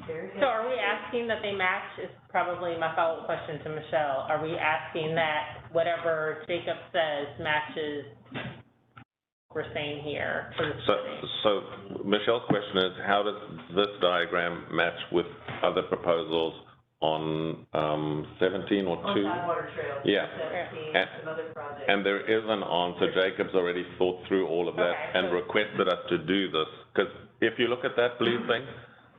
Very good. So are we asking that they match, is probably my follow-up question to Michelle. Are we asking that whatever Jacob says matches what we're saying here for the study? So Michelle's question is, how does this diagram match with other proposals on 17 or 2? On Tidewater Trail, Yeah. 17, And- some other projects. And there is an answer. Jacob's already thought through all of that Okay, and so- requested us to do this. Because if you look at that blue thing,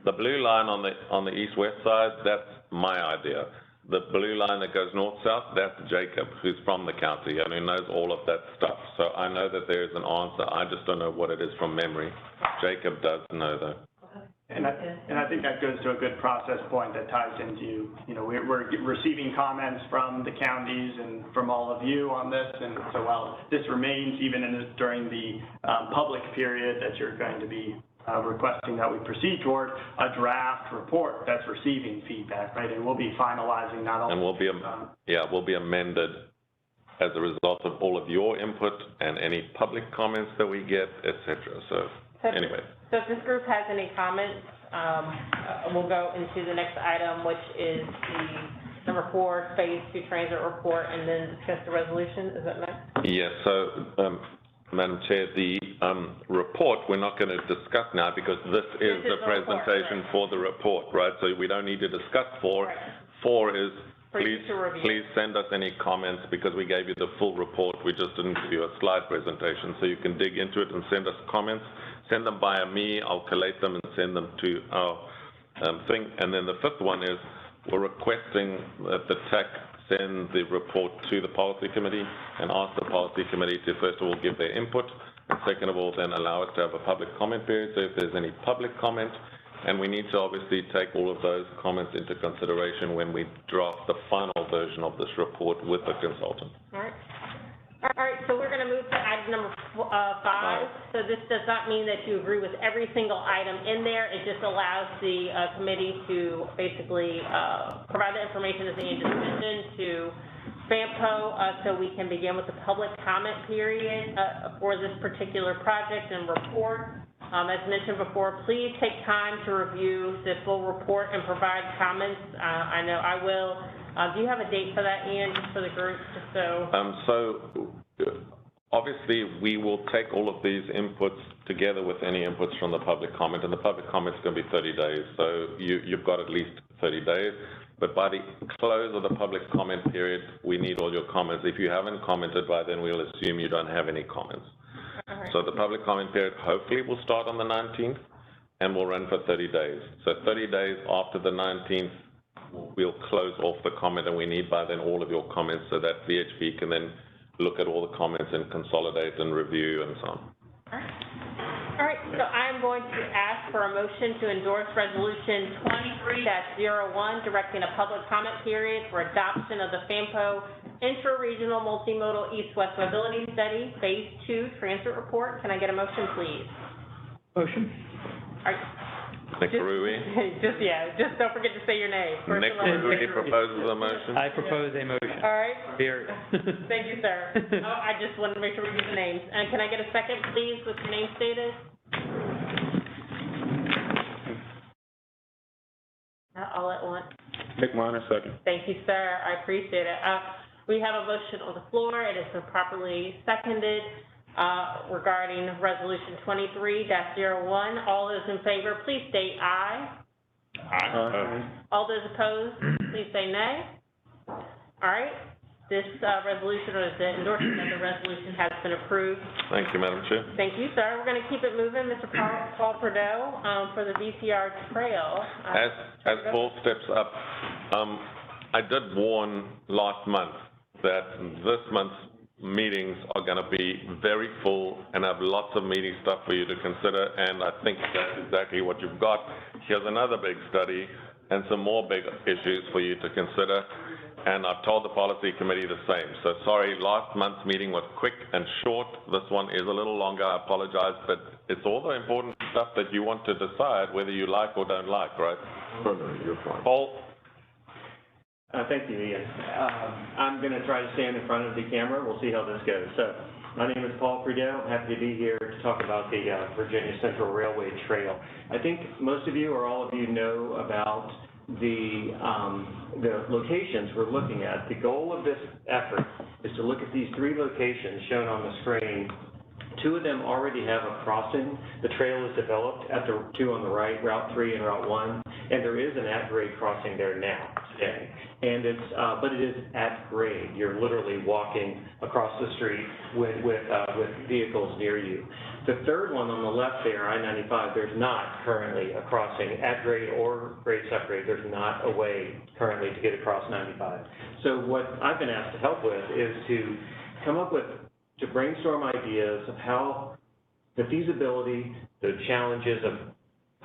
the blue line on the east-west side, that's my idea. The blue line that goes north-south, that's Jacob, who's from the county and who knows all of that stuff. So I know that there is an answer. I just don't know what it is from memory. Jacob does know, though. And I think that goes to a good process point that ties into, you know, we're receiving comments from the counties and from all of you on this, and so while this remains even during the public period that you're going to be requesting that we proceed toward, a draft report that's receiving feedback, right? And we'll be finalizing not only. And will be amended as a result of all of your input and any public comments that we get, et cetera. So anyway. So if this group has any comments, we'll go into the next item, which is the number 4, Phase 2 transit report, and then discuss the resolution. Is that next? Yes. So, Madam Chair, the report we're not going to discuss now because this is the presentation for the report, right? So we don't need to discuss 4. Right. 4 is For you to review. please send us any comments because we gave you the full report. We just didn't give you a slide presentation, so you can dig into it and send us comments. Send them via me. I'll collate them and send them to our thing. And then the 5th one is we're requesting that the TAC send the report to the policy committee and ask the policy committee to first of all give their input, and second of all then allow us to have a public comment period. So if there's any public comment, and we need to obviously take all of those comments into consideration when we draft the final version of this report with the consultant. All right. All right, so we're going to move to item number 5. So this does not mean that you agree with every single item in there. It just allows the committee to basically provide the information, as Ian just mentioned, to FAMPO, so we can begin with the public comment period for this particular project and report. As mentioned before, please take time to review the full report and provide comments. I know I will. Do you have a date for that, Ian, just for the group, just so? Obviously, we will take all of these inputs together with any inputs from the public comment, and the public comment is going to be 30 days, so you've got at least 30 days. But by the close of the public comment period, we need all your comments. If you haven't commented by then, we'll assume you don't have any comments. All right. So the public comment period hopefully will start on the 19th and will run for 30 days. So 30 days after the 19th, we'll close off the comment, and we need by then all of your comments so that VHB can then look at all the comments and consolidate and review and so on. All right, so I'm going to ask for a motion to endorse Resolution 23-01, directing a public comment period for adoption of the FAMPO Intra-Regional Multimodal East-West Mobility Study, Phase 2 Transit Report. Can I get a motion, please? Motion. All right. Nick Rui. Just don't forget to say your name. Nick Rui proposes a motion. I propose a motion. All right. Very. Thank you, sir. I just wanted to make sure we get the names. And can I get a second, please, with your name stated? Not all at once. Nick Minor, second. Thank you, sir. I appreciate it. We have a motion on the floor. It has been properly seconded regarding Resolution 23-01. All those in favor, please state aye. Aye. All those opposed, please say nay. All right. This resolution, or the endorsement of the resolution, has been approved. Thank you, Madam Chair. Thank you, sir. We're going to keep it moving. Mr. Paul Prideaux, for the VCR trail. As Paul steps up, I did warn last month that this month's meetings are going to be very full and have lots of meaty stuff for you to consider, and I think that's exactly what you've got. Here's another big study and some more big issues for you to consider, and I've told the policy committee the same. So sorry, last month's meeting was quick and short. This one is a little longer, I apologize, but it's all the important stuff that you want to decide whether you like or don't like, right? No, you're fine. Paul? Thank you, Ian. I'm going to try to stand in front of the camera. We'll see how this goes. So, my name is Paul Prideaux. I'm happy to be here to talk about the Virginia Central Railway Trail. I think most of you or all of you know about the locations we're looking at. The goal of this effort is to look at these three locations shown on the screen. Two of them already have a crossing. The trail is developed at the two on the right, Route 3 and Route 1, and there is an at-grade crossing there now, today. And but it is at grade. You're literally walking across the street with vehicles near you. The third one on the left there, I-95, there's not currently a crossing at grade or grade subgrade. There's not a way currently to get across 95. So what I've been asked to help with is to come up with, to brainstorm ideas of how the feasibility, the challenges of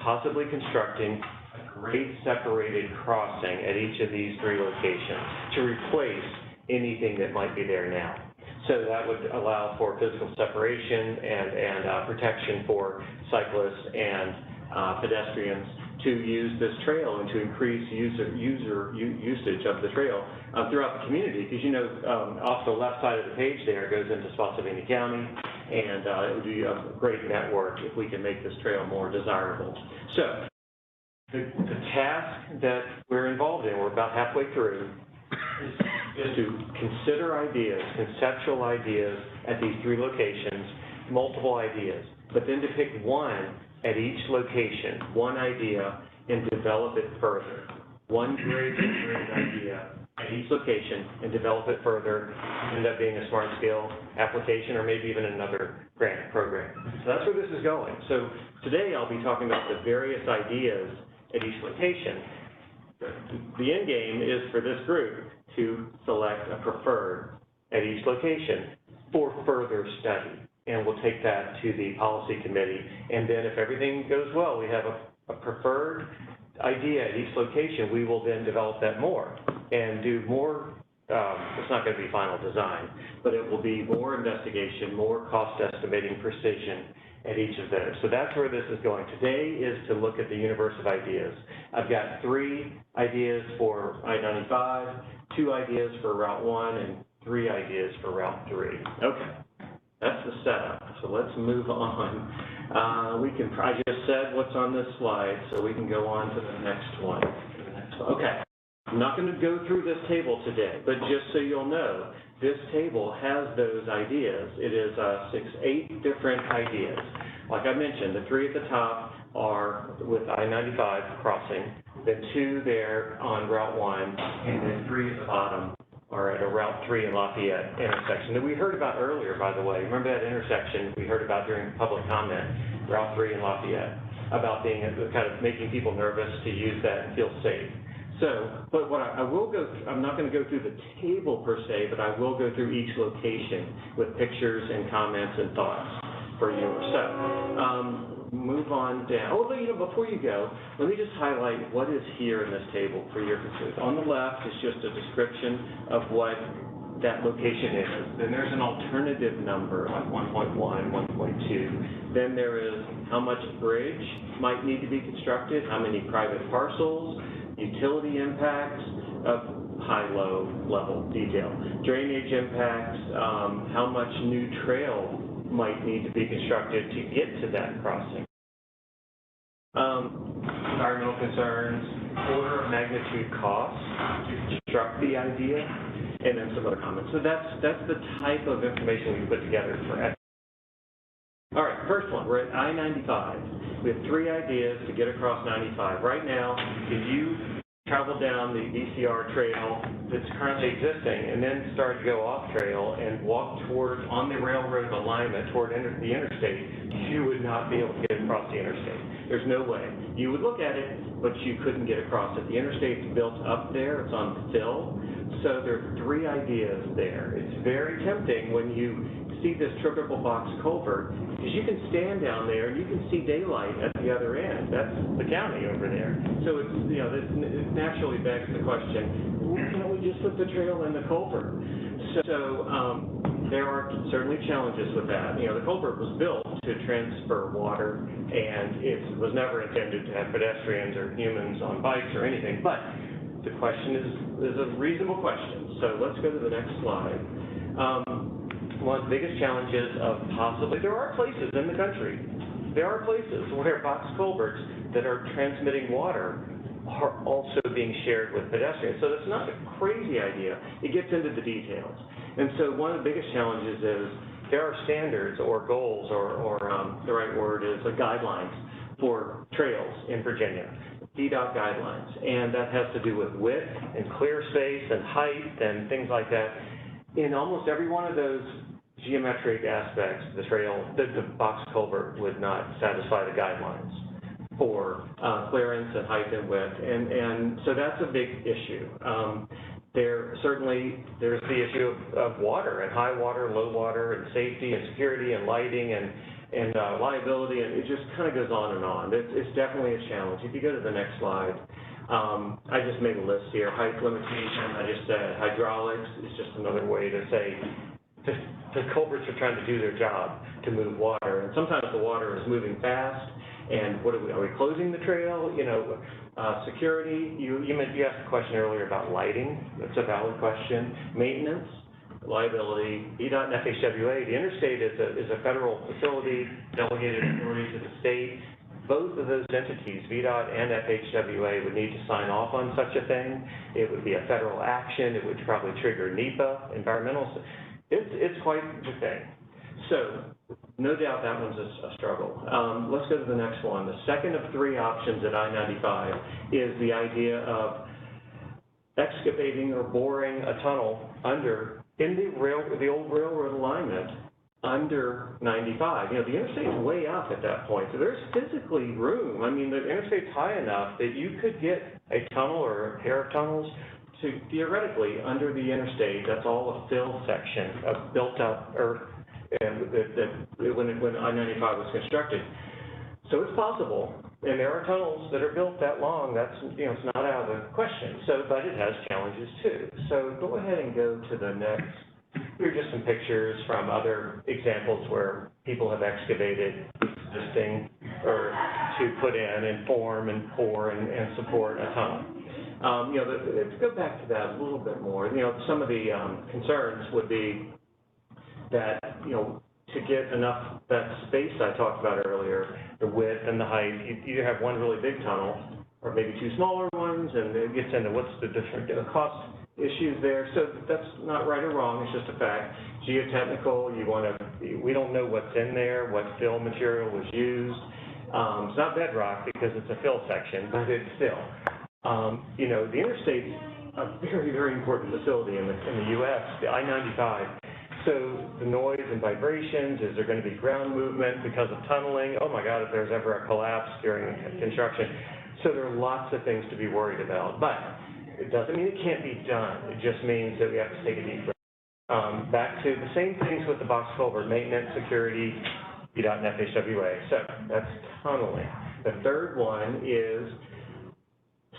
possibly constructing a grade-separated crossing at each of these three locations to replace anything that might be there now. So that would allow for physical separation and protection for cyclists and pedestrians to use this trail and to increase usage of the trail throughout the community. Because, you know, off the left side of the page there goes into Spotsylvania County, and it would be a great network if we can make this trail more desirable. So the task that we're involved in, we're about halfway through, is to consider ideas, conceptual ideas at these three locations, multiple ideas, but then to pick one at each location, one idea, and develop it further. One great idea at each location and develop it further, end up being a smart scale application or maybe even another grant program. So that's where this is going. So today I'll be talking about the various ideas at each location. The end game is for this group to select a preferred at each location for further study. And we'll take that to the policy committee. And then if everything goes well, we have a preferred idea at each location, we will then develop that more and do more. It's not going to be final design, but it will be more investigation, more cost estimating precision at each of those. So that's where this is going. Today is to look at the universe of ideas. I've got 3 ideas for I-95, 2 ideas for Route 1, and 3 ideas for Route 3. Okay. That's the setup, so let's move on. I just said what's on this slide, so we can go on to the next one. Okay, I'm not going to go through this table today, but just so you'll know, this table has those ideas. It is 8 different ideas. Like I mentioned, the 3 at the top are with I-95 crossing, the 2 there on Route 1, and then 3 at the bottom are at a Route 3 and Lafayette intersection that we heard about earlier, by the way. Remember that intersection we heard about during public comment, Route 3 and Lafayette, about being kind of making people nervous to use that and feel safe. So, but what I will go through, I'm not going to go through the table per se, but I will go through each location with pictures and comments and thoughts for you. So, move on down. Oh, you know, before you go, let me just highlight what is here in this table for your consideration. On the left is just a description of what that location is. Then there's an alternative number, like 1.1, 1.2. Then there is how much bridge might need to be constructed, how many private parcels, utility impacts of high-low level detail, drainage impacts, how much new trail might need to be constructed to get to that crossing. Environmental concerns, order of magnitude costs to construct the idea, and then some other comments. So that's the type of information we put together for X. All right, first one, we're at I-95. We have 3 ideas to get across 95. Right now, if you travel down the VCR trail that's currently existing and then start to go off trail and walk toward, on the railroad alignment toward the interstate, you would not be able to get across the interstate. There's no way. You would look at it, but you couldn't get across it. The interstate's built up there, it's on fill, so there are 3 ideas there. It's very tempting when you see this triple box culvert, because you can stand down there and you can see daylight at the other end. That's the county over there. So it's, you know, it naturally begs the question, why can't we just put the trail in the culvert? So there are certainly challenges with that. You know, the culvert was built to transfer water, and it was never intended to have pedestrians or humans on bikes or anything, but the question is a reasonable question. So let's go to the next slide. One of the biggest challenges of there are places in the country, there are places where box culverts that are transmitting water are also being shared with pedestrians. So it's not a crazy idea. It gets into the details. And so one of the biggest challenges is there are standards or goals or the right word is guidelines for trails in Virginia, DDOT guidelines. And that has to do with width and clear space and height and things like that. In almost every one of those geometric aspects, the box culvert would not satisfy the guidelines for clearance and height and width, and so that's a big issue. There's the issue of water and high water, low water, and safety and security and lighting and liability, and it just kind of goes on and on. It's definitely a challenge. If you go to the next slide, I just made a list here. Height limitation, I just said hydraulics is just another way to say the culverts are trying to do their job to move water, and sometimes the water is moving fast, and are we closing the trail? You know, security, you asked a question earlier about lighting. That's a valid question. Maintenance, liability, VDOT and FHWA. The interstate is a federal facility, delegated authority to the state. Both of those entities, VDOT and FHWA, would need to sign off on such a thing. It would be a federal action. It would probably trigger NEPA, environmental. It's quite the thing. So, no doubt that one's a struggle. Let's go to the next one. The second of 3 options at I-95 is the idea of excavating or boring a tunnel in the old railroad alignment under 95. You know, the interstate's way up at that point, so there's physically room. I mean, the interstate's high enough that you could get a tunnel or a pair of tunnels to theoretically under the interstate. That's all a fill section of built up earth, and when I-95 was constructed. So it's possible, and there are tunnels that are built that long. That's, you know, it's not out of the question. So, but it has challenges too. So go ahead and go to the next. Here are just some pictures from other examples where people have excavated existing earth to put in and form and pour and support a tunnel. You know, to go back to that a little bit more, you know, some of the concerns would be that, you know, to get enough, that space I talked about earlier, the width and the height, you either have one really big tunnel, or maybe two smaller ones, and it gets into what's the different cost issues there. So that's not right or wrong, it's just a fact. Geotechnical, we don't know what's in there, what fill material was used. It's not bedrock because it's a fill section, but it's fill. You know, the interstate's a very, very important facility in the U.S., the I-95. So the noise and vibrations, is there going to be ground movement because of tunneling? Oh my God, if there's ever a collapse during construction. So there are lots of things to be worried about, but it doesn't mean it can't be done. It just means that we have to take a deep breath. Back to the same things with the box culvert, maintenance, security, PDOT and FHWA. So that's tunneling. The third one is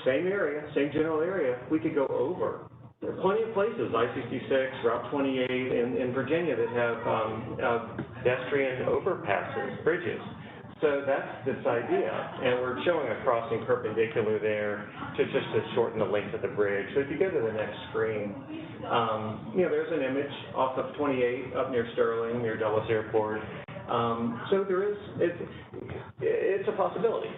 same area, same general area, we could go over. There are plenty of places, I-66, Route 28 in Virginia that have pedestrian overpasses, bridges. So that's this idea, and we're showing a crossing perpendicular there just to shorten the length of the bridge. So if you go to the next screen, you know, there's an image off of 28 up near Sterling, near Dulles Airport. So there is, it's a possibility.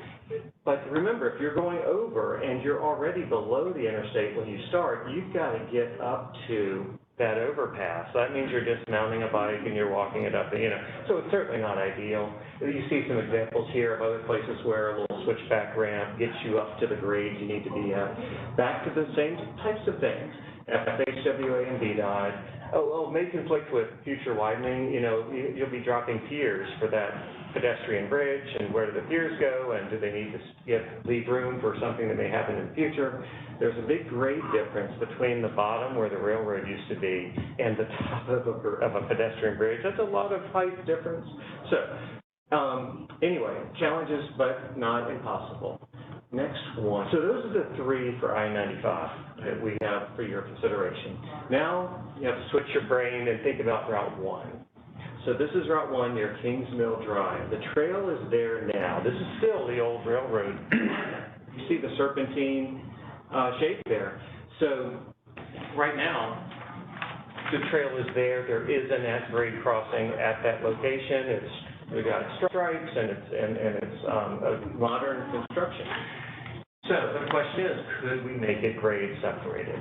But remember, if you're going over and you're already below the interstate when you start, you've got to get up to that overpass. So that means you're dismounting a bike and you're walking it up, you know. So it's certainly not ideal. You see some examples here of other places where a little switchback ramp gets you up to the grade you need to be at. Back to the same types of things, FHWA and VDOT. Oh, may conflict with future widening. You know, you'll be dropping piers for that pedestrian bridge, and where do the piers go, and do they need to leave room for something that may happen in the future? There's a big grade difference between the bottom where the railroad used to be and the top of a pedestrian bridge. That's a lot of height difference. So, anyway, challenges, but not impossible. Next one. So those are the three for I-95 that we have for your consideration. Now, you have to switch your brain and think about Route 1. So this is Route 1 near Kings Mill Drive. The trail is there now. This is still the old railroad. You see the serpentine shape there. So right now, the trail is there. There is an at-grade crossing at that location. We've got stripes, and it's a modern construction. So the question is, could we make it grade separated?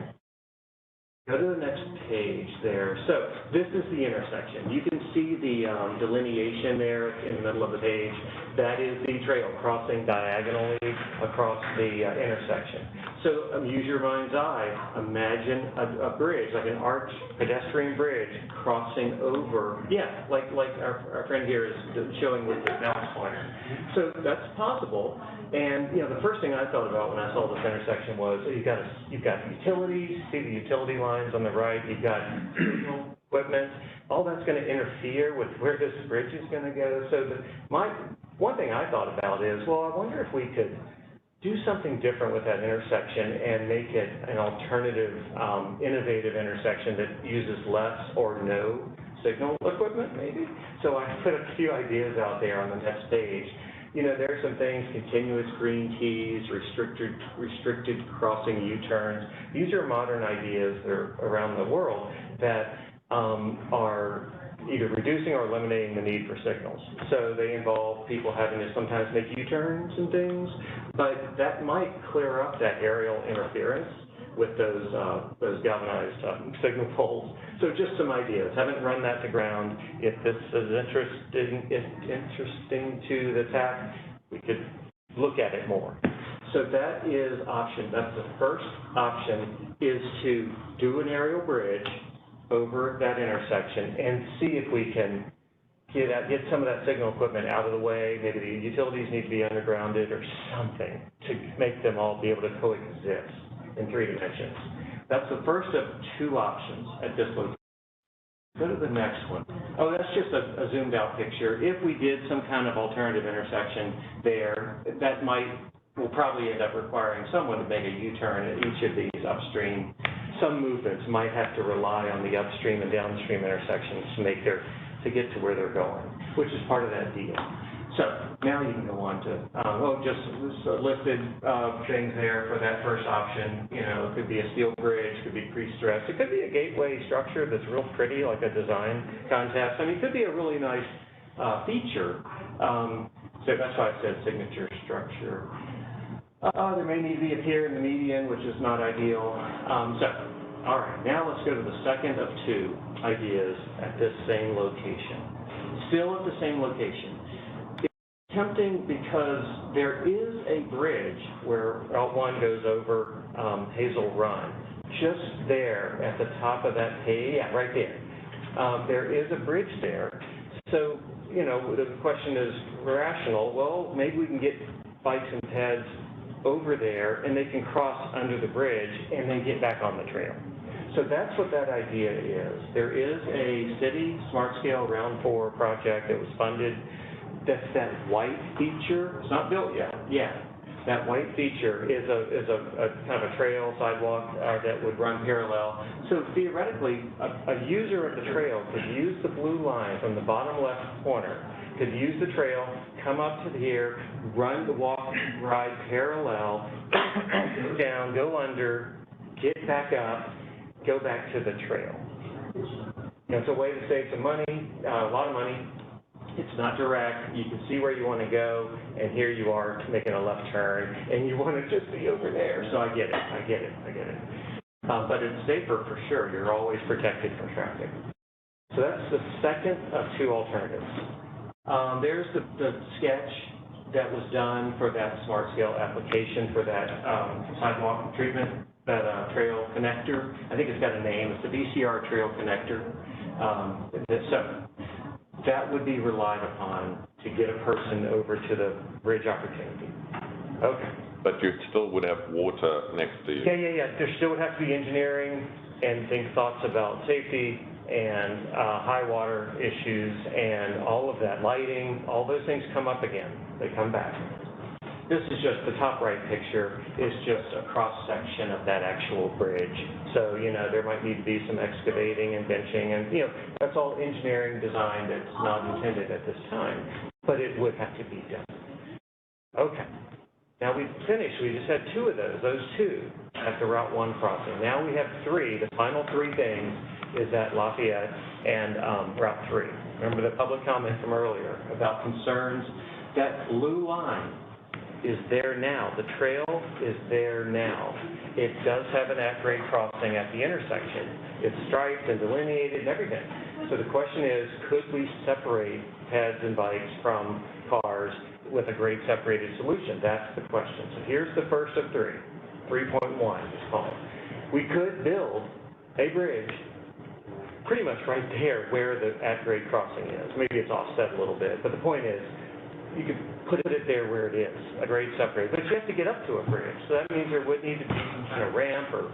Go to the next page there. So this is the intersection. You can see the delineation there in the middle of the page. That is the trail crossing diagonally across the intersection. So use your mind's eye. Imagine a bridge, like an arch pedestrian bridge crossing over, like our friend here is showing with the mouse pointer. So that's possible. And, you know, the first thing I thought about when I saw this intersection was you've got utilities, see the utility lines on the right, you've got equipment, all that's going to interfere with where this bridge is going to go. So one thing I thought about is, well, I wonder if we could do something different with that intersection and make it an alternative, innovative intersection that uses less or no signal equipment, maybe. So I put a few ideas out there on the next page. You know, there are some things, continuous green keys, restricted crossing U-turns. These are modern ideas that are around the world that are either reducing or eliminating the need for signals. So they involve people having to sometimes make U-turns and things, but that might clear up that aerial interference with those galvanized signal poles. So just some ideas. Haven't run that to ground. If this is interesting to the TAC, we could look at it more. So that is option. That's the first option, is to do an aerial bridge over that intersection and see if we can get some of that signal equipment out of the way. Maybe the utilities need to be undergrounded or something to make them all be able to coexist in 3 dimensions. That's the first of 2 options at this location. Go to the next one. Oh, that's just a zoomed out picture. If we did some kind of alternative intersection there, that will probably end up requiring someone to make a U-turn at each of these upstream. Some movements might have to rely on the upstream and downstream intersections to get to where they're going, which is part of that deal. So now you can go on to, just listed things there for that first option. You know, it could be a steel bridge, could be pre-stressed. It could be a gateway structure that's real pretty, like a design contest. I mean, it could be a really nice feature. So that's why I said signature structure. There may need to be a pier in the median, which is not ideal. All right, now let's go to the second of two ideas at this same location. Still at the same location. It's tempting because there is a bridge where Route 1 goes over Hazel Run. Just there at the top of that page, yeah, right there. There is a bridge there. So, you know, the question is rational. Well, maybe we can get bikes and pads over there and they can cross under the bridge and then get back on the trail. So that's what that idea is. There is a city smart scale round 4 project that was funded. That's that white feature. It's not built yet. Yeah, that white feature is a kind of a trail sidewalk that would run parallel. So theoretically, a user of the trail could use the blue line from the bottom left corner, could use the trail, come up to here, run the walk, ride parallel, go down, go under, get back up, go back to the trail. You know, it's a way to save some money, a lot of money. It's not direct. You can see where you want to go, and here you are making a left turn, and you want to just be over there. So I get it. But it's safer for sure. You're always protected from traffic. So that's the second of two alternatives. There's the sketch that was done for that smart scale application for that sidewalk treatment, that trail connector. I think it's got a name. It's the VCR trail connector. So that would be relied upon to get a person over to the bridge opportunity. Okay. But you still would have water next to you. Yeah. There still would have to be engineering and thoughts about safety and high water issues and all of that, lighting, all those things come up again. They come back. This is just the top right picture is just a cross-section of that actual bridge. So, you know, there might need to be some excavating and benching and, you know, that's all engineering design that's not intended at this time, but it would have to be done. Okay. Now we've finished. We just had two of those two at the Route 1 crossing. Now we have three. The final three things is at Lafayette and Route 3. Remember the public comment from earlier about concerns? That blue line is there now. The trail is there now. It does have an at-grade crossing at the intersection. It's striped and delineated and everything. So the question is, could we separate pads and bikes from cars with a grade separated solution? That's the question. So here's the first of three. 3.1 is called. We could build a bridge pretty much right there where the at-grade crossing is. Maybe it's offset a little bit, but the point is, you could put it there where it is, a grade separated. But you have to get up to a bridge. So that means there would need to be some kind of ramp or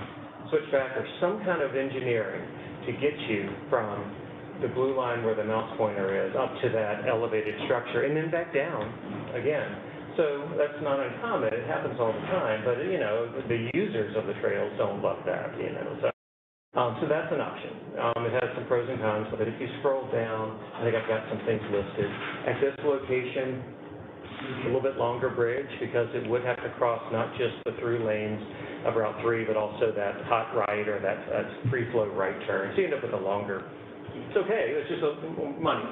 switchback or some kind of engineering to get you from the blue line where the mouse pointer is up to that elevated structure and then back down again. So that's not uncommon. It happens all the time. But, you know, the users of the trails don't love that, you know. So that's an option. It has some pros and cons, but if you scroll down, I think I've got some things listed. At this location, a little bit longer bridge because it would have to cross not just the through lanes of Route 3, but also that hot right or that free flow right turn. So you end up with a longer, it's okay, it's just money.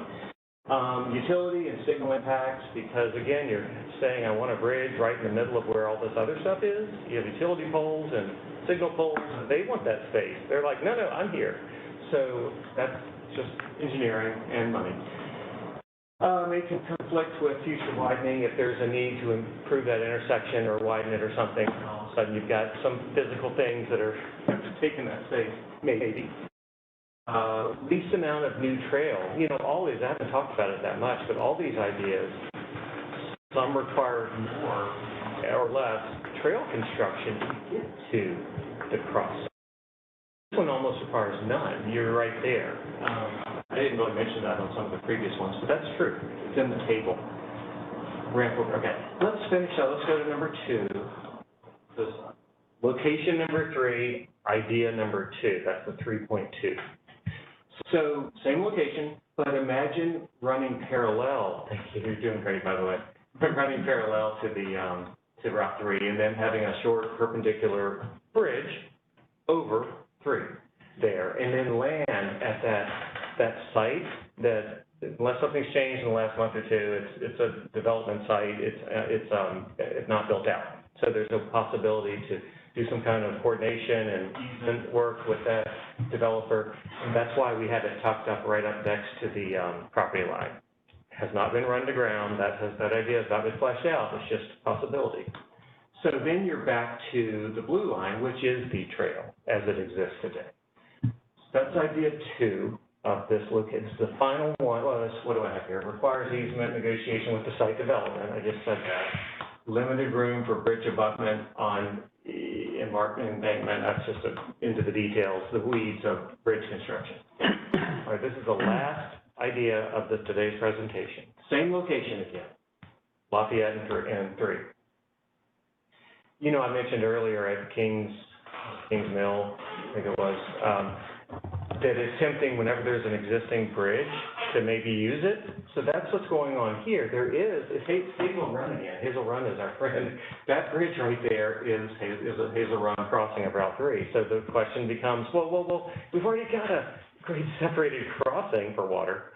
Utility and signal impacts, because again, you're saying I want a bridge right in the middle of where all this other stuff is. You have utility poles and signal poles, and they want that space. They're like, no, I'm here. So that's just engineering and money. It can conflict with future widening if there's a need to improve that intersection or widen it or something. All of a sudden, you've got some physical things that are taking that space, maybe. Least amount of new trail. You know, all these, I haven't talked about it that much, but all these ideas, some require more or less trail construction to get to the crossing. This one almost requires none. You're right there. I didn't really mention that on some of the previous ones, but that's true. It's in the table. Ramp over. Okay, let's finish up. Let's go to number 2. This location number 3, idea number 2. That's the 3.2. So same location, but imagine running parallel, thank you, you're doing great, by the way, but running parallel to the, to Route 3, and then having a short perpendicular bridge over 3 there, and then land at that site that, unless something's changed in the last month or two, it's a development site, it's not built out. So there's no possibility to do some kind of coordination and easement work with that developer, and that's why we had it tucked up right up next to the property line. Has not been run to ground, that idea has not been fleshed out, it's just a possibility. So then you're back to the blue line, which is the trail as it exists today. That's idea 2 of this location. It's the final one, well, what do I have here? Requires easement negotiation with the site development, I just said that. Limited room for bridge abutment on embankment, that's just into the details, the weeds of bridge construction. All right, this is the last idea of today's presentation. Same location again, Lafayette and 3. You know, I mentioned earlier at Kings Mill, I think it was, that it's tempting whenever there's an existing bridge to maybe use it. So that's what's going on here. There is, it's Hazel Run again. Hazel Run is our friend. That bridge right there is a Hazel Run crossing of Route 3. So the question becomes, well, we've already got a grade separated crossing for water.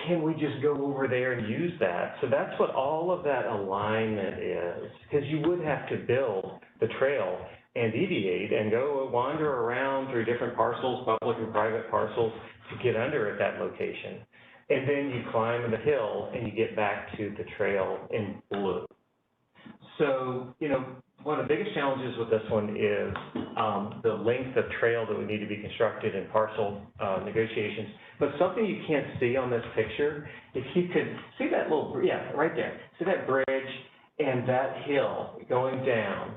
Can we just go over there and use that? So that's what all of that alignment is, because you would have to build the trail and deviate and go wander around through different parcels, public and private parcels, to get under at that location. And then you climb the hill and you get back to the trail in blue. So, you know, one of the biggest challenges with this one is the length of trail that would need to be constructed in parcel negotiations. But something you can't see on this picture, if you could see that little, yeah, right there, see that bridge and that hill going down,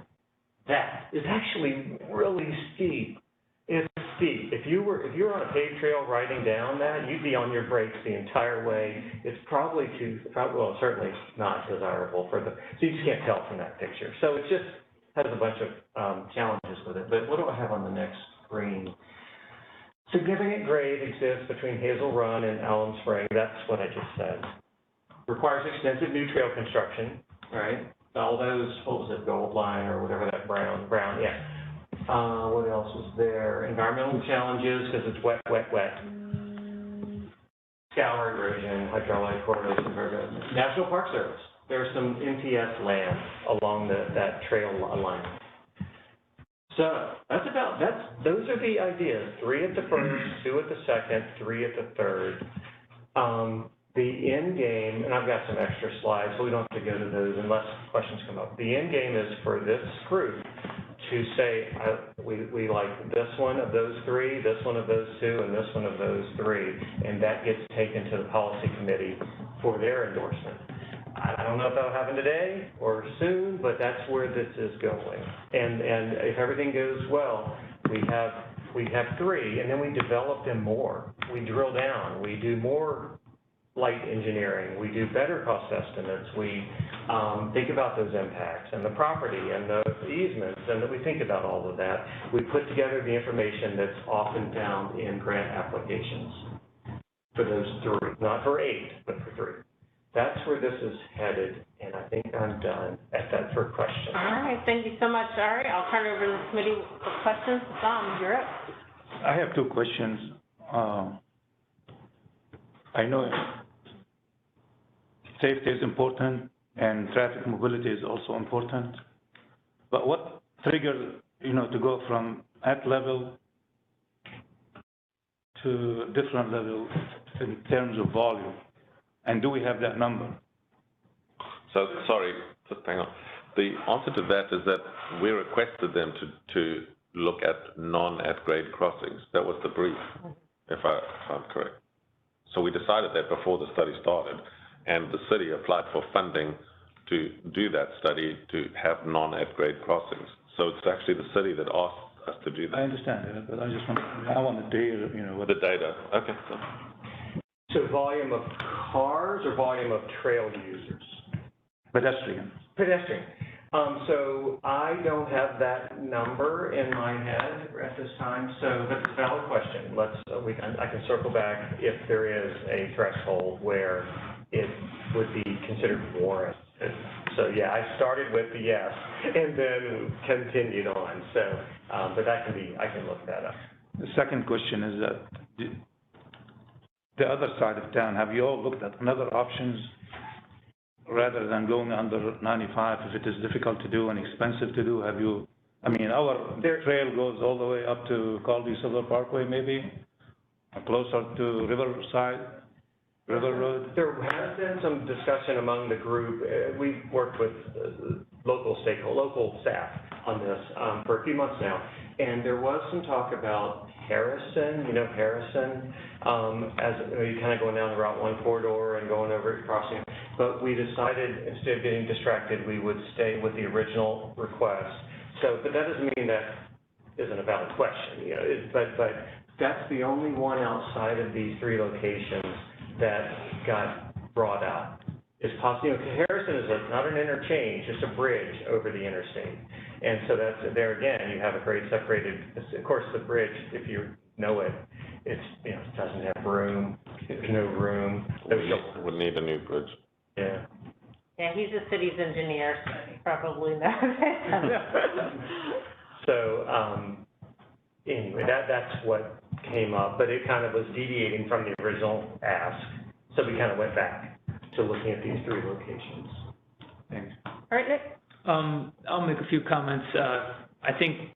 that is actually really steep. It's steep. If you were on a paved trail riding down that, you'd be on your brakes the entire way. It's probably well, certainly not desirable for so you just can't tell from that picture. So it just has a bunch of challenges with it. But what do I have on the next screen? Significant grade exists between Hazel Run and Alum Spring. That's what I just said. Requires extensive new trail construction, right? All those, what was it, gold line or whatever that brown, yeah. What else was there? Environmental challenges, because it's wet. Scour erosion, hydraulic correlation, National Park Service. There's some NPS land along that trail alignment. So those are the ideas. 3 at the first, 2 at the second, 3 at the third. The end game, and I've got some extra slides, so we don't have to go to those unless questions come up. The end game is for this group to say, we like this one of those 3, this one of those 2, and this one of those 3, and that gets taken to the policy committee for their endorsement. I don't know if that'll happen today or soon, but that's where this is going. And if everything goes well, we have 3, and then we develop them more. We drill down, we do more light engineering, we do better cost estimates, we think about those impacts and the property and the easements, and that we think about all of that. We put together the information that's often found in grant applications for those 3, not for 8, but for 3. That's where this is headed, and I think I'm done at that for questions. All right, thank you so much. All right, I'll turn it over to the committee for questions. Tom, you're up. I have 2 questions. I know safety is important and traffic mobility is also important, but what triggers, to go from that level to different level in terms of volume? And do we have that number? So, sorry, just hang on. The answer to that is that we requested them to look at non-at-grade crossings. That was the brief, if I'm correct. So we decided that before the study started, and the city applied for funding to do that study to have non-at-grade crossings. So it's actually the city that asked us to do that. I understand that, but I wanted to hear, what the data. Okay. So volume of cars or volume of trail users? Pedestrian. Pedestrian. So I don't have that number in my head at this time, so that's a valid question. I can circle back if there is a threshold where it would be considered warranted. So yeah, I started with the yes and then continued on, so, but I can look that up. The second question is that the other side of town, have you all looked at another options rather than going under 95 if it is difficult to do and expensive to do? Have you, I mean, our trail goes all the way up to Caldy Silver Parkway maybe, closer to River Road? There has been some discussion among the group. We've worked with local staff on this for a few months now, and there was some talk about Harrison, as you kind of going down the Route 1 corridor and going over it, crossing. But we decided, instead of getting distracted, we would stay with the original request. So, but that doesn't mean that isn't a valid question, but that's the only one outside of these three locations that got brought out. It's possible, Harrison is not an interchange, just a bridge over the interstate. And so that's, there again, you have a great separated, of course, the bridge, if you know it, it doesn't have room, there's no room. Would need a new bridge. Yeah. Yeah, he's a city's engineer, so he probably knows. So, anyway, that's what came up, but it kind of was deviating from the original ask. So we kind of went back to looking at these three locations. Thanks. All right, Nick? I'll make a few comments. I think,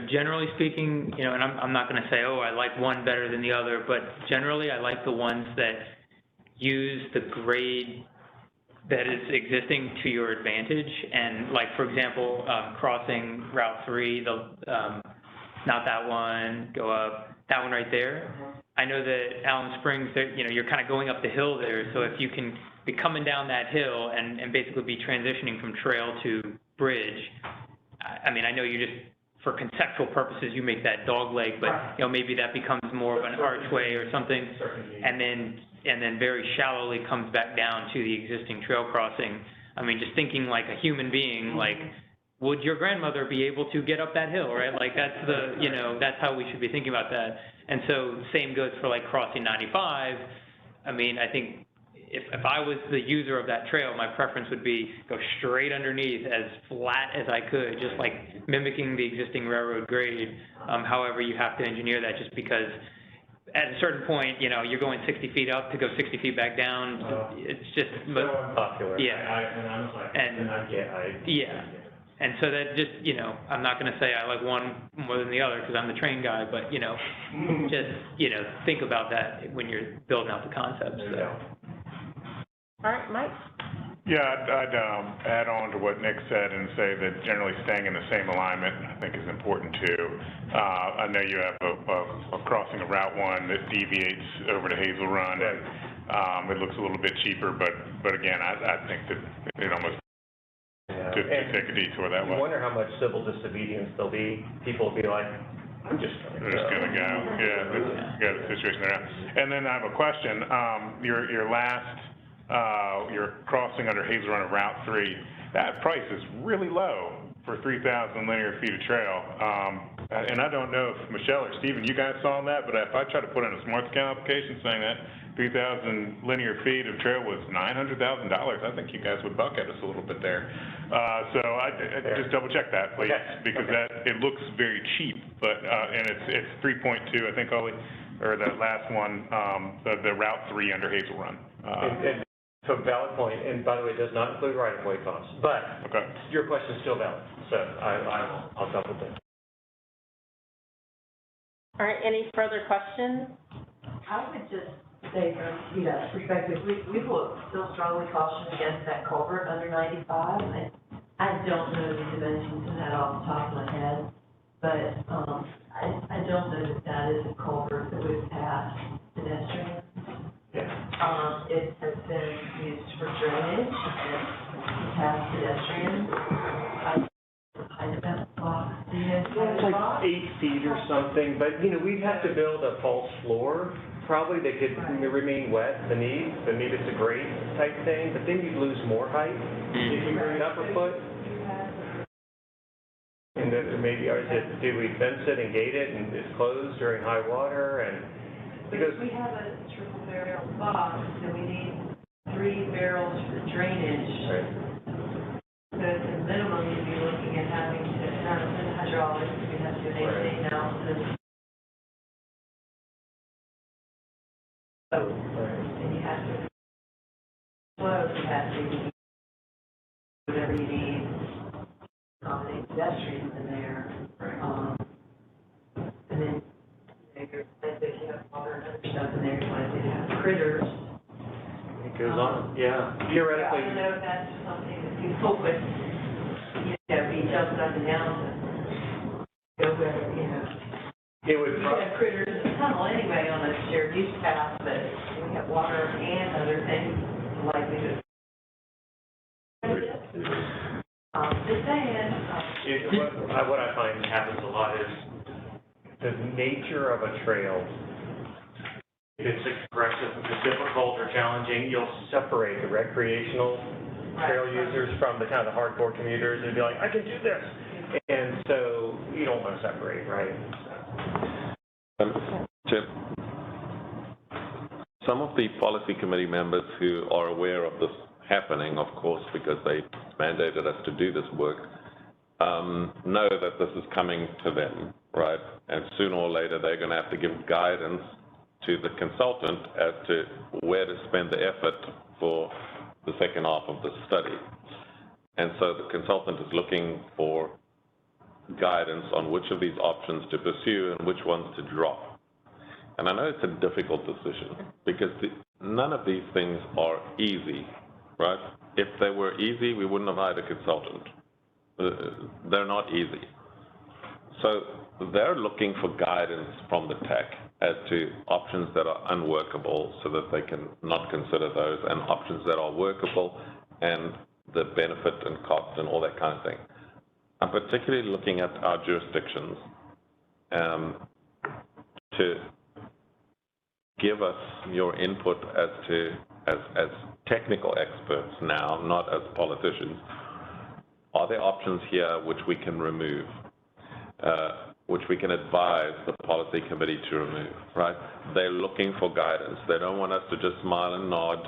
generally speaking, and I'm not going to say, oh, I like one better than the other, but generally I like the ones that use the grade that is existing to your advantage. And like, for example, crossing Route 3, not that one, go up, that one right there. I know that Allen Springs, you're kind of going up the hill there, so if you can be coming down that hill and basically be transitioning from trail to bridge, I mean, I know you just, for conceptual purposes, you make that dog leg, but, maybe that becomes more of an archway or something, and then very shallowly comes back down to the existing trail crossing. I mean, just thinking like a human being, like, would your grandmother be able to get up that hill, right? Like, that's that's how we should be thinking about that. And so same goes for like crossing 95. I mean, I think if I was the user of that trail, my preference would be go straight underneath as flat as I could, just like mimicking the existing railroad grade. However, you have to engineer that, just because at a certain point, you're going 60 feet up to go 60 feet back down. It's just so unpopular. Yeah. Yeah. And so that just, I'm not going to say I like one more than the other because I'm the train guy, but, just, think about that when you're building out the concepts. So. All right, Mike? Yeah, I'd add on to what Nick said and say that generally staying in the same alignment, I think, is important too. I know you have a crossing of Route 1 that deviates over to Hazel Run, and it looks a little bit cheaper, but again, I think that it almost to take a detour that way. I wonder how much civil disobedience there'll be. People will be like, I'm just going to go. Yeah, got a situation there. And then I have a question. Your last, your crossing under Hazel Run of Route 3, that price is really low for 3,000 linear feet of trail. And I don't know if Michelle or Stephen, you guys saw that, but if I try to put in a smart account application saying that 3,000 linear feet of trail was $900,000, I think you guys would buck at us a little bit there. So I just double check that, please, because that it looks very cheap, but and it's 3.2, I think, Ollie, or the last one, the Route 3 under Hazel Run. So valid point, and by the way, it does not include right-of-way costs, but your question is still valid, so I'll double check. All right, any further questions? I would just say from perspective, we will still strongly caution against that culvert under 95. And I don't know the dimensions of that off the top of my head, but I don't know that is a culvert that would pass pedestrians. It has been used for drainage and to pass pedestrians. It's like 8 feet or something, but we'd have to build a false floor. Probably they could remain wet beneath it's a grate type thing, but then you'd lose more height if you bring it up a foot. or maybe, or is it, do we fence it and gate it and it's closed during high water and? Because We have a triple barrel box, and we need 3 barrels for drainage. So at the minimum, you'd be looking at having to, not in hydraulics, we have to do an AC analysis. Oh, and you have to flow capacity, whatever you need, accommodate pedestrians in there. And then if you have water and other stuff in there, you want to have critters. it goes on, yeah, theoretically. I don't know if that's something that people would, be jumping up and down to go where, It would. We have critters in the tunnel anyway on a shared use path, but we have water and other things likely to. Just saying. What I find happens a lot is the nature of a trail. If it's aggressive, if it's difficult or challenging, you'll separate the recreational trail users from the kind of the hardcore commuters and be like, I can do this. And so you don't want to separate, right? Jim, some of the policy committee members who are aware of this happening, of course, because they mandated us to do this work, know that this is coming to them, right? And sooner or later, they're going to have to give guidance to the consultant as to where to spend the effort for the second half of the study. And so the consultant is looking for guidance on which of these options to pursue and which ones to drop. And I know it's a difficult decision because none of these things are easy, right? If they were easy, we wouldn't have hired a consultant. They're not easy. So they're looking for guidance from the TAC as to options that are unworkable so that they can not consider those, and options that are workable and the benefit and cost and all that kind of thing. I'm particularly looking at our jurisdictions to give us your input as to, as technical experts now, not as politicians. Are there options here which we can remove, which we can advise the policy committee to remove, right? They're looking for guidance. They don't want us to just smile and nod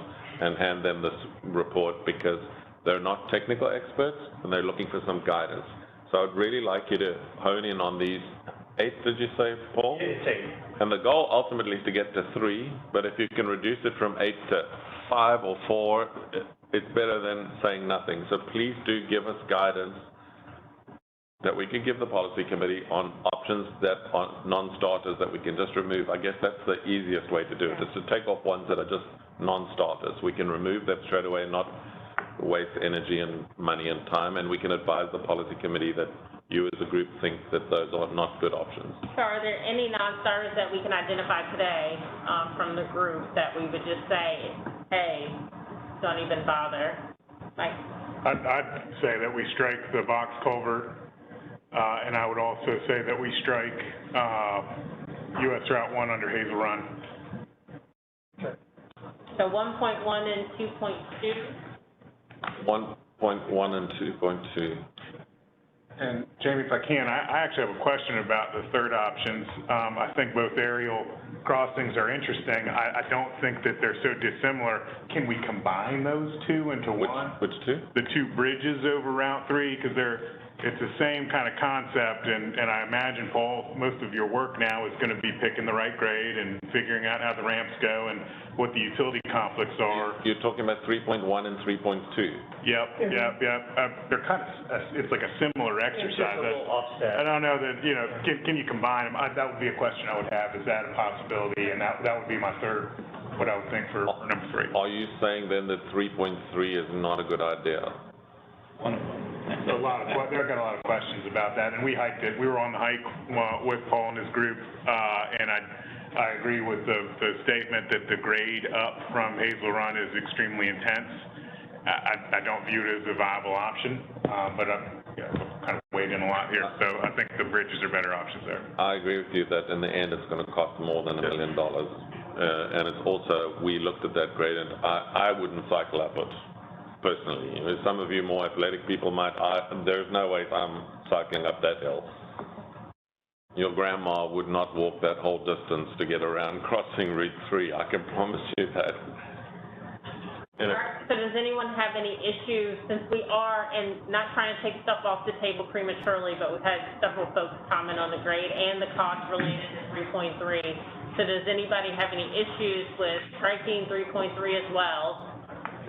and hand them this report because they're not technical experts and they're looking for some guidance. So I'd really like you to hone in on these 8, did you say, Paul? It's 8. And the goal ultimately is to get to 3, but if you can reduce it from 8 to 5 or 4, it's better than saying nothing. So please do give us guidance that we can give the policy committee on options that are non-starters that we can just remove. I guess that's the easiest way to do it, is to take off ones that are just non-starters. We can remove them straight away and not waste energy and money and time, and we can advise the policy committee that you as a group think that those are not good options. So are there any non-starters that we can identify today from the group that we would just say, hey, don't even bother? Like, I'd say that we strike the box culvert, and I would also say that we strike US Route 1 under Hazel Run. so 1.1 and 2.2? 1.1 and 2.2. And Jamie, if I can, I actually have a question about the third options. I think both aerial crossings are interesting. I don't think that they're so dissimilar. Can we combine those two into one? Which two? The 2 bridges over Route 3, because it's the same kind of concept, and I imagine, Paul, most of your work now is going to be picking the right grade and figuring out how the ramps go and what the utility conflicts are. You're talking about 3.1 and 3.2. Yep. They're kind of, it's like a similar exercise. It's just a little offset. I don't know that, can you combine them? That would be a question I would have. Is that a possibility? And that would be my third, what I would think for number 3. Are you saying then that 3.3 is not a good idea? They've got a lot of questions about that, and we hiked it. We were on the hike with Paul and his group, and I agree with the statement that the grade up from Hazel Run is extremely intense. I don't view it as a viable option, but I'm kind of weighed in a lot here, so I think the bridges are better options there. I agree with you that in the end it's going to cost more than $1 million, and it's also, we looked at that grade, and I wouldn't cycle up it. Personally, some of you more athletic people might. There's no way I'm cycling up that hill. your grandma would not walk that whole distance to get around crossing Route 3, I can promise you that. All right, so does anyone have any issues, since we are, and not trying to take stuff off the table prematurely, but we've had several folks comment on the grade and the cost related to 3.3. So does anybody have any issues with striking 3.3 as well?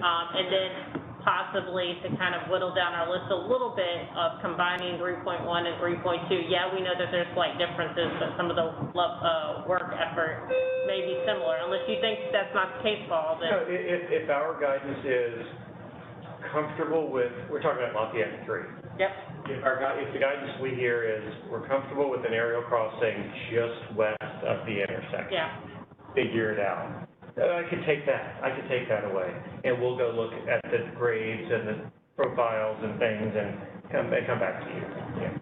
And then possibly to kind of whittle down our list a little bit of combining 3.1 and 3.2. Yeah, we know that there's slight differences, but some of the work effort may be similar. Unless you think that's not the case, Paul, then. No, if our guidance is comfortable with, we're talking about Lafayette 3. Yep. If the guidance we hear is we're comfortable with an aerial crossing just west of the intersection. Yeah. Figure it out. I could take that away, and we'll go look at the grades and the profiles and things and come back to you. Yeah.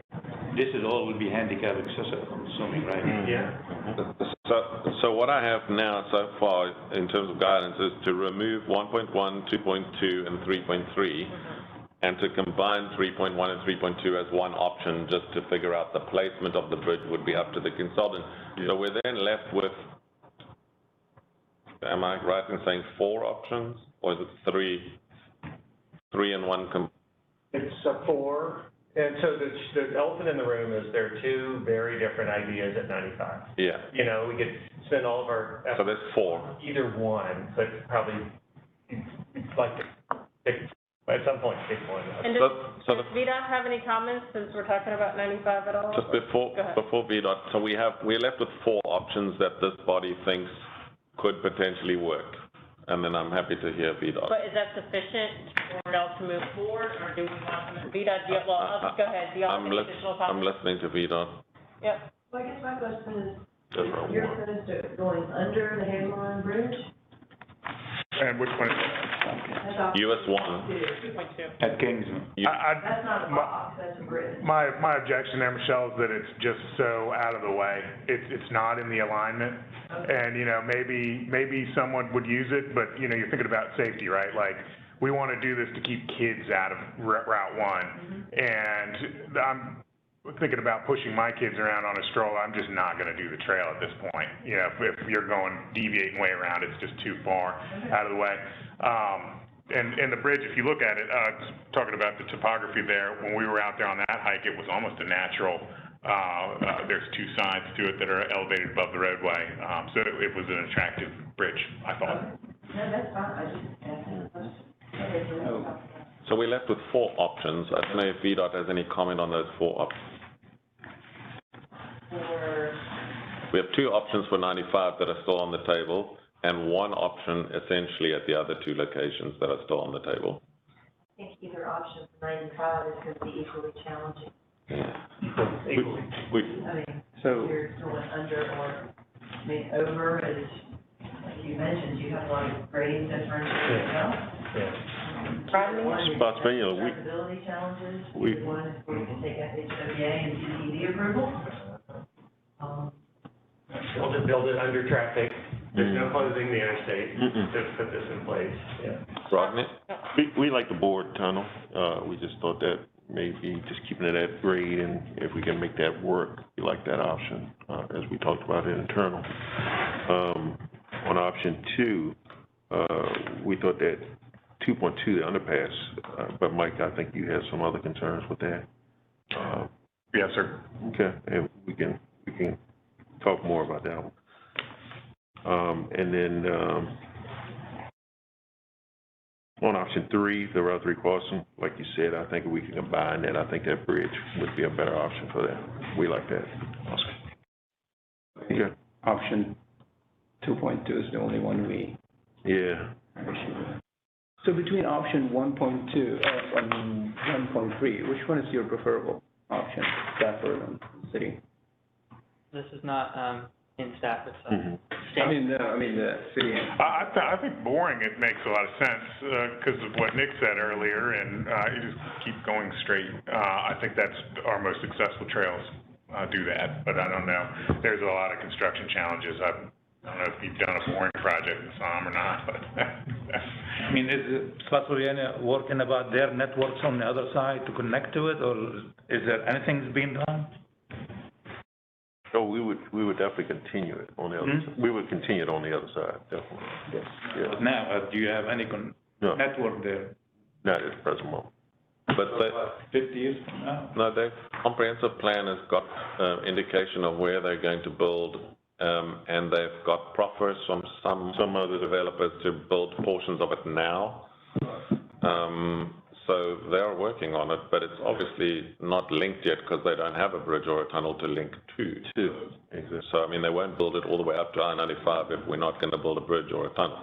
This is all will be handicap accessible, I'm assuming, right? Yeah. So what I have now so far in terms of guidance is to remove 1.1, 2.2, and 3.3, and to combine 3.1 and 3.2 as one option just to figure out the placement of the bridge would be up to the consultant. So we're then left with, am I right in saying 4 options, or is it 3 and 1? It's 4, and so the elephant in the room is there are 2 very different ideas at 95. Yeah. You know, we could spend all of our effort. So there's 4. Either one, but probably like to pick, at some point, pick one. And does VDOT have any comments, since we're talking about 95 at all? Just before VDOT, so we're left with 4 options that this body thinks could potentially work, and then I'm happy to hear VDOT. But is that sufficient for y'all to move forward, or do we want VDOT? Well, go ahead. Do y'all have any additional comments? I'm listening to VDOT. Yep. Well, I guess my question is, you're opposed to going under the Hazelon Bridge? And which one is that? US 1. 2.2. At Kingsman. That's not a box, that's a bridge. My objection there, Michelle, is that it's just so out of the way. It's not in the alignment. And, you know, maybe someone would use it, but, you know, you're thinking about safety, right? Like, we want to do this to keep kids out of Route 1. And I'm thinking about pushing my kids around on a stroller. I'm just not going to do the trail at this point. You know, if you're deviating way around, it's just too far out of the way. And the bridge, if you look at it, talking about the topography there, when we were out there on that hike, it was almost a natural, there's 2 sides to it that are elevated above the roadway. So it was an attractive bridge, I thought. No, that's fine, I just, So we're left with 4 options. I don't know if VDOT has any comment on those 4 options. We have 2 options for 95 that are still on the table, and 1 option essentially at the other 2 locations that are still on the table. I think either option for 95 is going to be equally challenging. Yeah. I mean, So, you're going under or, I mean, over is, like you mentioned, you have a lot of grade difference as well. Accessibility challenges, one is where you can take FHWA and CTD approval. Build it under traffic. There's no closing the interstate to put this in place. Yeah. Rodney? We like the board tunnel. We just thought that maybe just keeping it at grade, and if we can make that work, we like that option, as we talked about it internal. On option 2, we thought that 2.2, the underpass, but Mike, I think you have some other concerns with that. Yes, sir. Okay, and we can talk more about that one. And then on option 3, the Route 3 crossing, like you said, I think we can combine that. I think that bridge would be a better option for that. We like that. Awesome. Yeah. option 2.2 is the only one we. Yeah. So between option 1.2 and 1.3, which one is your preferable option, Stafford and city? This is not in Stafford, so. I mean the city. I think boring it makes a lot of sense because of what Nick said earlier, and you just keep going straight. I think that's our most successful trails do that, but I don't know. There's a lot of construction challenges. I don't know if you've done a boring project in some or not, but. I mean, is Fredericksburg working about their networks on the other side to connect to it, or is there anything being done? Oh, we would definitely continue it on the other side. We would continue it on the other side, definitely. Yes. Now, do you have any network there? Not at the present moment. But they, 50 years from now? no, their comprehensive plan has got indication of where they're going to build, and they've got proffers from some other developers to build portions of it now. So they're working on it, but it's obviously not linked yet because they don't have a bridge or a tunnel to link to. Exactly. So, I mean, they won't build it all the way up to I-95 if we're not going to build a bridge or a tunnel.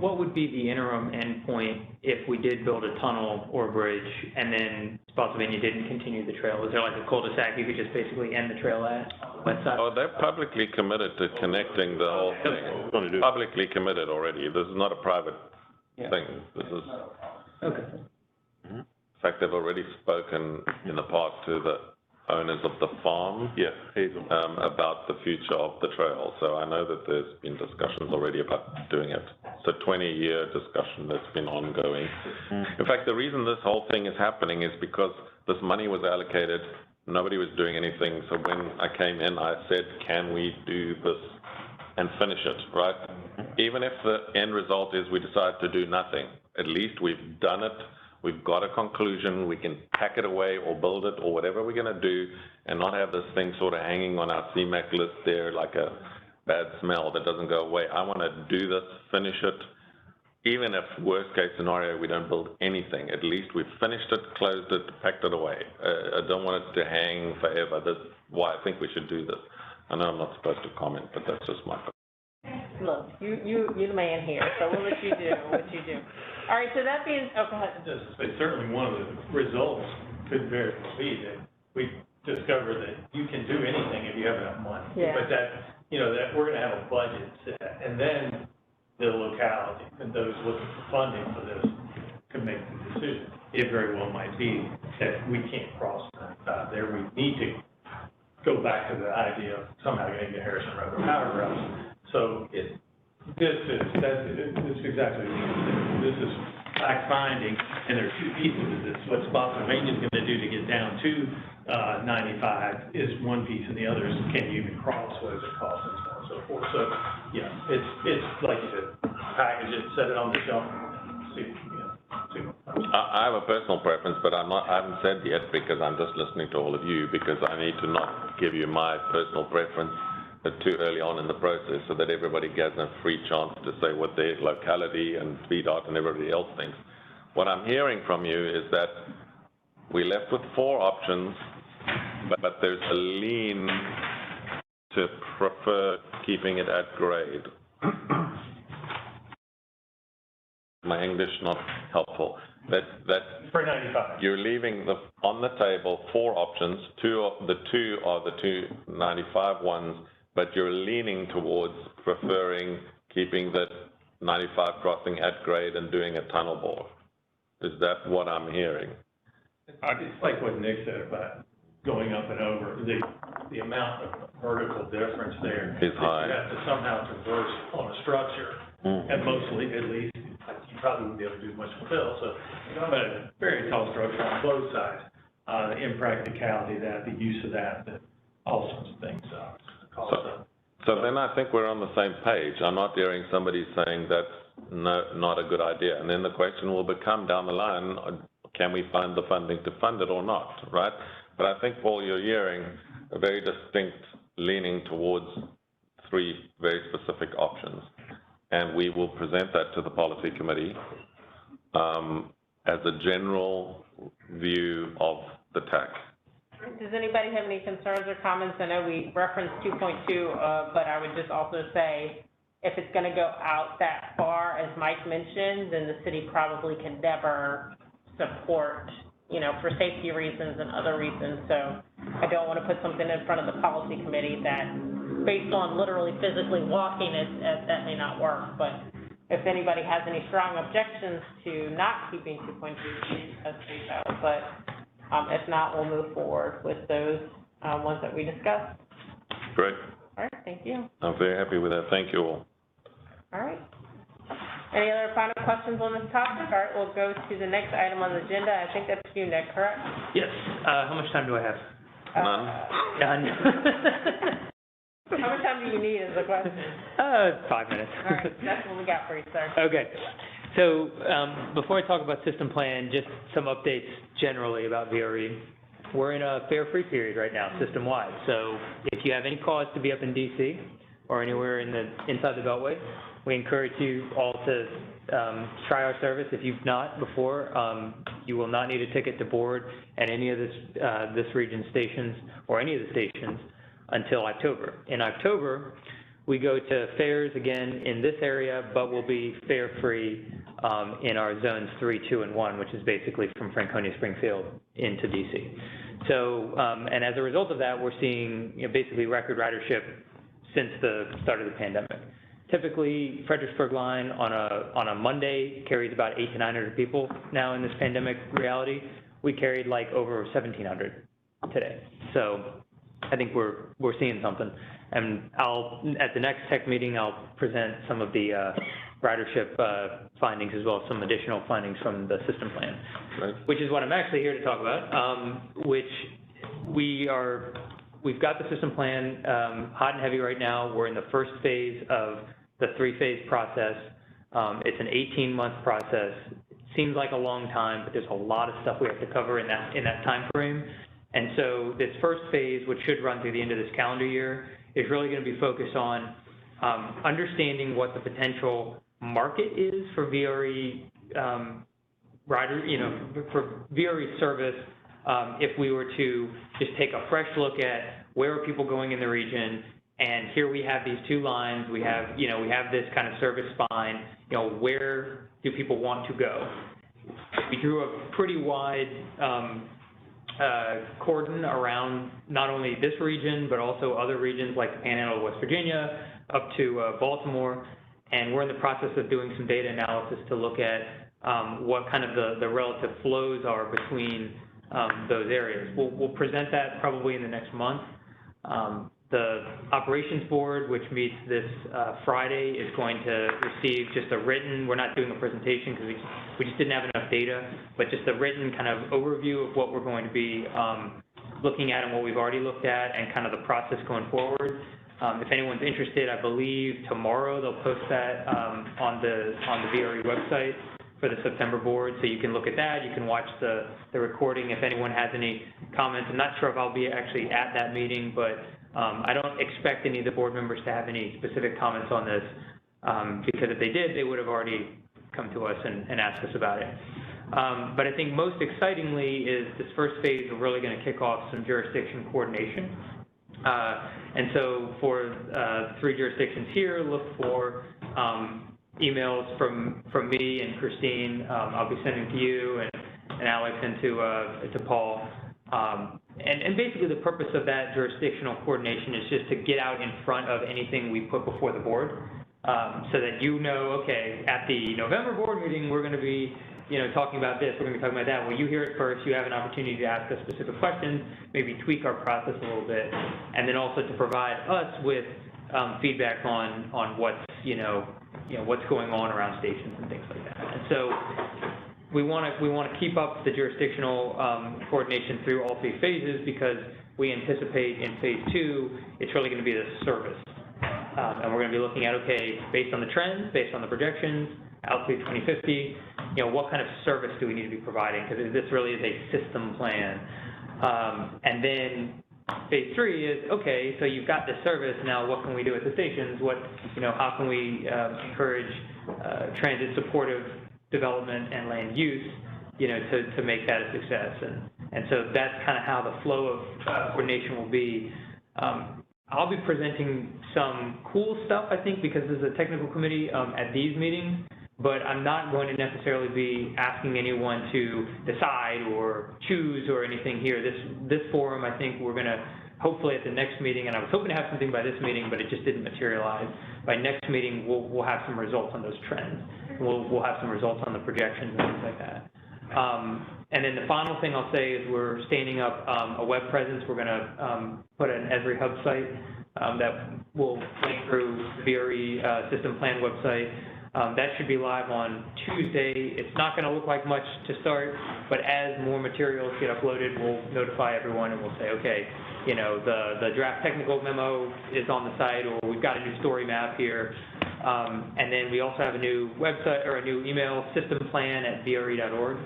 What would be the interim endpoint if we did build a tunnel or a bridge and then Spotsylvania didn't continue the trail? Is there like a cul-de-sac you could just basically end the trail at on the west side? Oh, they're publicly committed to connecting the whole thing. Publicly committed already. This is not a private thing. This is. Okay. In fact, they've already spoken in the past to the owners of the farm about the future of the trail. So I know that there's been discussions already about doing it. It's a 20-year discussion that's been ongoing. In fact, the reason this whole thing is happening is because this money was allocated, nobody was doing anything. So when I came in, I said, can we do this and finish it, right? Even if the end result is we decide to do nothing, at least we've done it. We've got a conclusion, we can pack it away or build it or whatever we're going to do and not have this thing sort of hanging on our CMAQ list there like a bad smell that doesn't go away. I want to do this, finish it, even if worst case scenario we don't build anything. At least we've finished it, closed it, packed it away. I don't want it to hang forever. That's why I think we should do this. I know I'm not supposed to comment, but that's just my opinion. Look, you're the man here, so we'll let you do what you do. All right, so that being, oh, go ahead. Just to say, certainly one of the results could very well be that we discover that you can do anything if you have enough money. Yeah. But that, you know, that we're gonna have a budget set, and then the locality and those looking for funding for this can make the decision. It very well might be that we can't cross 95 there. We need to go back to the idea of somehow getting to Harrison Road or Powder Road. So this is exactly what this is fact finding, and there are two pieces of this. What Spotsylvania is going to do to get down to 95 is one piece, and the other is can you even cross, what does it cost, and so on and so forth. So yeah, it's like you said, package it, set it on the shelf, see. I have a personal preference, but I haven't said yet because I'm just listening to all of you because I need to not give you my personal preference too early on in the process so that everybody gets a free chance to say what their locality and VDOT and everybody else thinks. What I'm hearing from you is that we're left with 4 options, but there's a lean to prefer keeping it at grade. My English not helpful. That for 95. You're leaving on the table 4 options. The two are the 295 ones, but you're leaning towards preferring keeping the 95 crossing at grade and doing a tunnel bore. Is that what I'm hearing? It's like what Nick said about going up and over. The amount of vertical difference there is high. You have to somehow traverse on a structure, and mostly, at least, you probably wouldn't be able to do much fill. So, but a very tall structure on both sides, the impracticality of that, the use of that, all sorts of things. So then I think we're on the same page. I'm not hearing somebody saying that's not a good idea. And then the question will become down the line, can we find the funding to fund it or not, right? But I think, Paul, you're hearing a very distinct leaning towards 3 very specific options. And we will present that to the policy committee as a general view of the TAC. Does anybody have any concerns or comments? I know we referenced 2.2, but I would just also say, if it's going to go out that far, as Mike mentioned, then the city probably can never support, you know, for safety reasons and other reasons. So I don't want to put something in front of the policy committee that, based on literally physically walking it, that may not work. But if anybody has any strong objections to not keeping 2.2, please say so. But if not, we'll move forward with those ones that we discussed. Great. All right, thank you. I'm very happy with that. Thank you all. All right. Any other final questions on this topic? All right, we'll go to the next item on the agenda. I think that's you, Nick, correct? Yes. How much time do I have? None? None. How much time do you need is the question? 5 minutes. All right, that's what we got for you, sir. Okay. So before I talk about system plan, just some updates generally about VRE. We're in a fare-free period right now, system-wide. So if you have any cause to be up in DC or anywhere inside the Beltway, we encourage you all to try our service. If you've not before, you will not need a ticket to board at any of this region's stations or any of the stations until October. In October, we go to fares again in this area, but we'll be fare-free in our zones 3, 2, and 1, which is basically from Franconia Springfield into DC. So, and as a result of that, we're seeing basically record ridership since the start of the pandemic. Typically, Fredericksburg line on a Monday carries about 800 to 900 people now in this pandemic reality. We carried like over 1,700 today. So I think we're seeing something. And at the next tech meeting, I'll present some of the ridership findings as well as some additional findings from the system plan, Right. which is what I'm actually here to talk about, which we've got the system plan hot and heavy right now. We're in the first phase of the 3-phase process. It's an 18-month process. It seems like a long time, but there's a lot of stuff we have to cover in that time frame. And so this first phase, which should run through the end of this calendar year, is really going to be focused on understanding what the potential market is for VRE for VRE service. If we were to just take a fresh look at where are people going in the region, and here we have these 2 lines, we have this kind of service spine, where do people want to go? We drew a pretty wide cordon around not only this region, but also other regions like the Panhandle of West Virginia, up to Baltimore, and we're in the process of doing some data analysis to look at what kind of the relative flows are between those areas. We'll present that probably in the next month. The operations board, which meets this Friday, is going to receive just a written, we're not doing a presentation because we just didn't have enough data, but just a written kind of overview of what we're going to be looking at and what we've already looked at and kind of the process going forward. If anyone's interested, I believe tomorrow they'll post that on the VRE website for the September board, so you can look at that. You can watch the recording if anyone has any comments. I'm not sure if I'll be actually at that meeting, but I don't expect any of the board members to have any specific comments on this, because if they did, they would have already come to us and asked us about it. But I think most excitingly is this first phase, we're really going to kick off some jurisdiction coordination. And so for 3 jurisdictions here, look for emails from me and Christine. I'll be sending to you and Alex and to Paul. And basically the purpose of that jurisdictional coordination is just to get out in front of anything we put before the board, so that okay, at the November board meeting, we're going to be talking about this, we're going to be talking about that. Well, you hear it first, you have an opportunity to ask us specific questions, maybe tweak our process a little bit, and then also to provide us with feedback on what's, what's going on around stations and things like that. And so we want to keep up the jurisdictional coordination through all 3 phases, because we anticipate in phase 2, it's really going to be the service. And we're going to be looking at, okay, based on the trends, based on the projections, out through 2050, what kind of service do we need to be providing? Because this really is a system plan. And then phase 3 is, okay, so you've got this service, now what can we do at the stations? How can we encourage transit supportive development and land use, to make that a success? And so that's kind of how the flow of coordination will be. I'll be presenting some cool stuff, I think, because there's a technical committee at these meetings, but I'm not going to necessarily be asking anyone to decide or choose or anything here. This forum, I think we're going to, hopefully at the next meeting, and I was hoping to have something by this meeting, but it just didn't materialize. By next meeting, we'll have some results on those trends. We'll have some results on the projections and things like that. And then the final thing I'll say is we're standing up a web presence. We're going to put an Esri Hub site that will link through the VRE system plan website. That should be live on Tuesday. It's not going to look like much to start, but as more materials get uploaded, we'll notify everyone and we'll say, okay, you know, the draft technical memo is on the site, or we've got a new story map here. And then we also have a new website, or a new email, systemplan@vre.org.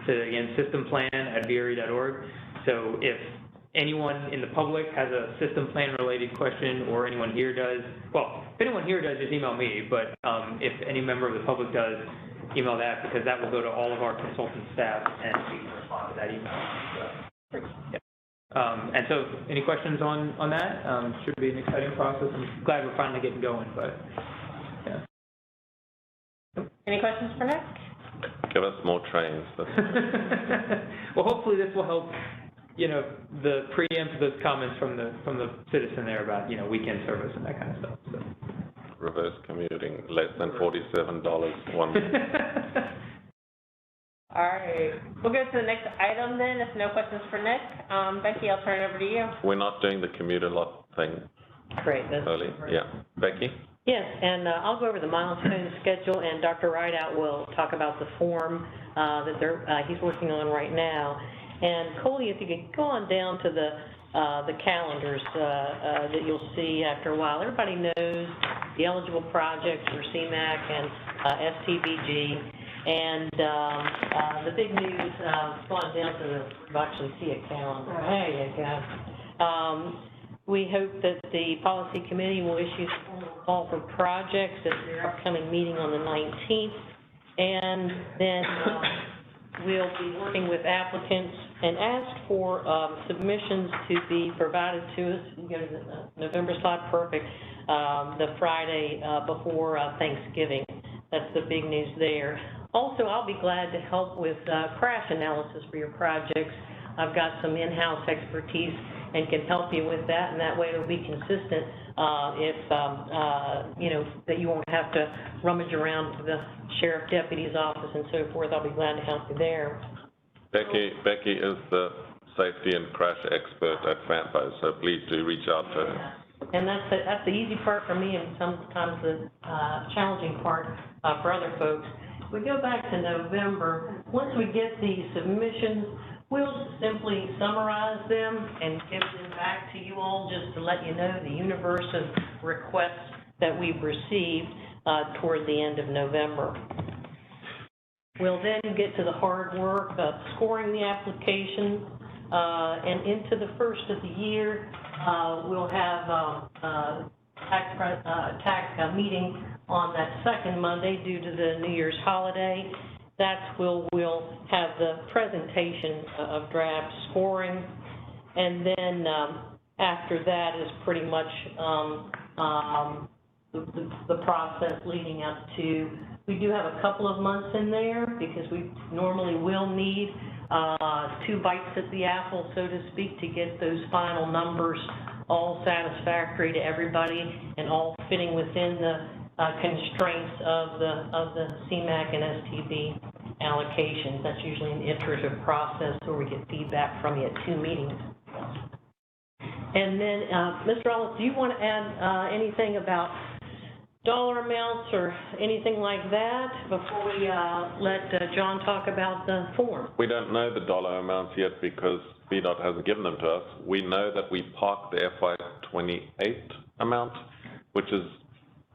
So again, systemplan@vre.org. So if anyone in the public has a system plan related question, or anyone here does, well, if anyone here does, just email me, but if any member of the public does, email that, because that will go to all of our consultant staff and we can respond to that email. So, yeah. And so any questions on that? Should be an exciting process. I'm glad we're finally getting going, but yeah. Any questions for Nick? Give us more trains. Well, hopefully this will help, you know, the preempt those comments from the citizen there about, you know, weekend service and that kind of stuff. So. Reverse commuting, less than $47 one. All right, we'll go to the next item then, if no questions for Nick. Becky, I'll turn it over to you. We're not doing the commuter lot thing Great, that's early. great. Yeah. Becky? Yes, and I'll go over the milestone schedule, and Dr. Rideout will talk about the form that he's working on right now. And Coley, if you could go on down to the calendars that you'll see after a while. Everybody knows the eligible projects for CMAQ and STBG. And the big news, go on down to the, actually see a calendar. There you go. We hope that the policy committee will issue a formal call for projects at their upcoming meeting on the 19th. And then we'll be working with applicants and ask for submissions to be provided to us. You go to the November slide, perfect, the Friday before Thanksgiving. That's the big news there. Also, I'll be glad to help with crash analysis for your projects. I've got some in-house expertise and can help you with that, and that way it'll be consistent if, you know, that you won't have to rummage around to the sheriff deputy's office and so forth. I'll be glad to help you there. Becky is the safety and crash expert at FAMPO, so please do reach out to her. And that's the easy part for me, and sometimes the challenging part for other folks. We go back to November. Once we get the submissions, we'll simply summarize them and give them back to you all just to let you know the universe of requests that we've received toward the end of November. We'll then get to the hard work of scoring the applications, and into the first of the year, we'll have TAC meeting on that second Monday due to the New Year's holiday. That's where we'll have the presentation of draft scoring, and then after that is pretty much the process leading up to. We do have a couple of months in there because we normally will need 2 bites at the apple, so to speak, to get those final numbers all satisfactory to everybody and all fitting within the constraints of the CMAQ and STB allocations. That's usually an iterative process where we get feedback from you at 2 meetings. And then, Mr. Ellis, do you want to add anything about dollar amounts or anything like that before we let John talk about the form? We don't know the dollar amounts yet because VDOT hasn't given them to us. We know that we parked the FY28 amount, which is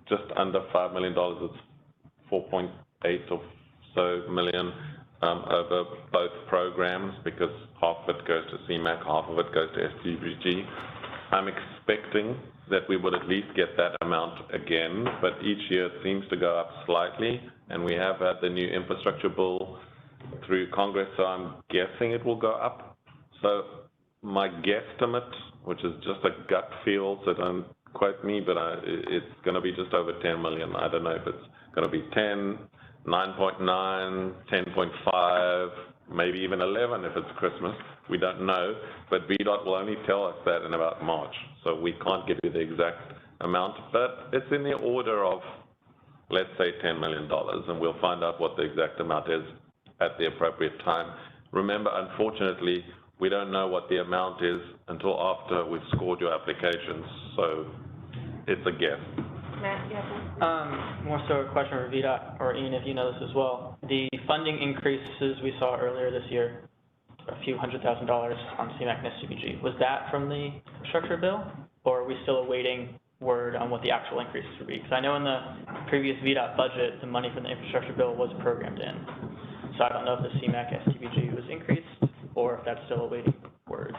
just under $5 million. It's 4.8 or so million over both programs, because half of it goes to CMAQ, half of it goes to STBG. I'm expecting that we would at least get that amount again, but each year it seems to go up slightly, and we have had the new infrastructure bill through Congress, so I'm guessing it will go up. So my guesstimate, which is just a gut feel, so don't quote me, but it's going to be just over 10 million. I don't know if it's going to be 10, 9.9, 10.5, maybe even 11 if it's Christmas. We don't know, but VDOT will only tell us that in about March, so we can't give you the exact amount, but it's in the order of, let's say, $10 million, and we'll find out what the exact amount is at the appropriate time. Remember, unfortunately, we don't know what the amount is until after we've scored your applications, so it's a guess. Matt, you have one? More so a question for VDOT, or Ian, if you know this as well. The funding increases we saw earlier this year, a few $100,000 on CMAQ and SCBG, was that from the infrastructure bill? Or are we still awaiting word on what the actual increases would be? Because I know in the previous VDOT budget, the money from the infrastructure bill was programmed in. So I don't know if the CMAQ SCBG was increased, or if that's still awaiting word.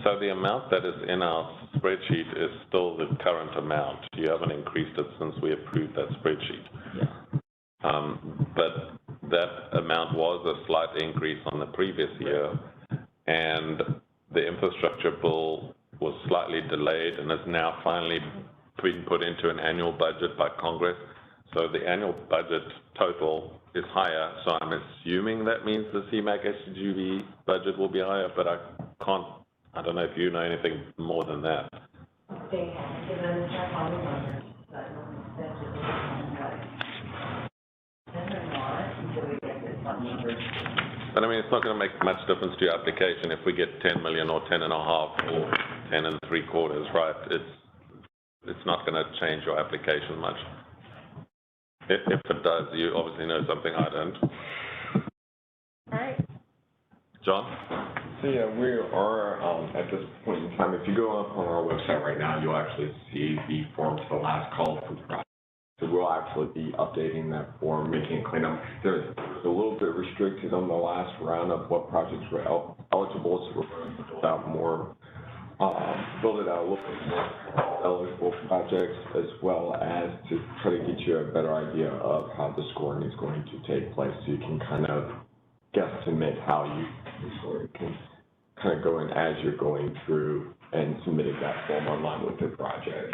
So the amount that is in our spreadsheet is still the current amount. You haven't increased it since we approved that spreadsheet. Yeah. But that amount was a slight increase on the previous year, and the infrastructure bill was slightly delayed and has now finally been put into an annual budget by Congress. So the annual budget total is higher, so I'm assuming that means the CMAQ SGB budget will be higher, but I don't know if you know anything more than that. They haven't given us check on the numbers, but that's just until we get this on numbers. But I mean, it's not going to make much difference to your application if we get 10 million or 10 and a half or 10 and 3/4, right? It's not going to change your application much. If it does, you obviously know something I don't. All right. John? So yeah, we are, at this point in time, if you go up on our website right now, you'll actually see the form to the last call for the project. So we'll actually be updating that form, making it clean up. There's a little bit restricted on the last round of what projects were eligible, so we're going to build out more, build it out a little bit more eligible projects, as well as to try to get you a better idea of how the scoring is going to take place, so you can kind of guesstimate how you sort of can kind of go in as you're going through and submitting that form online with the project.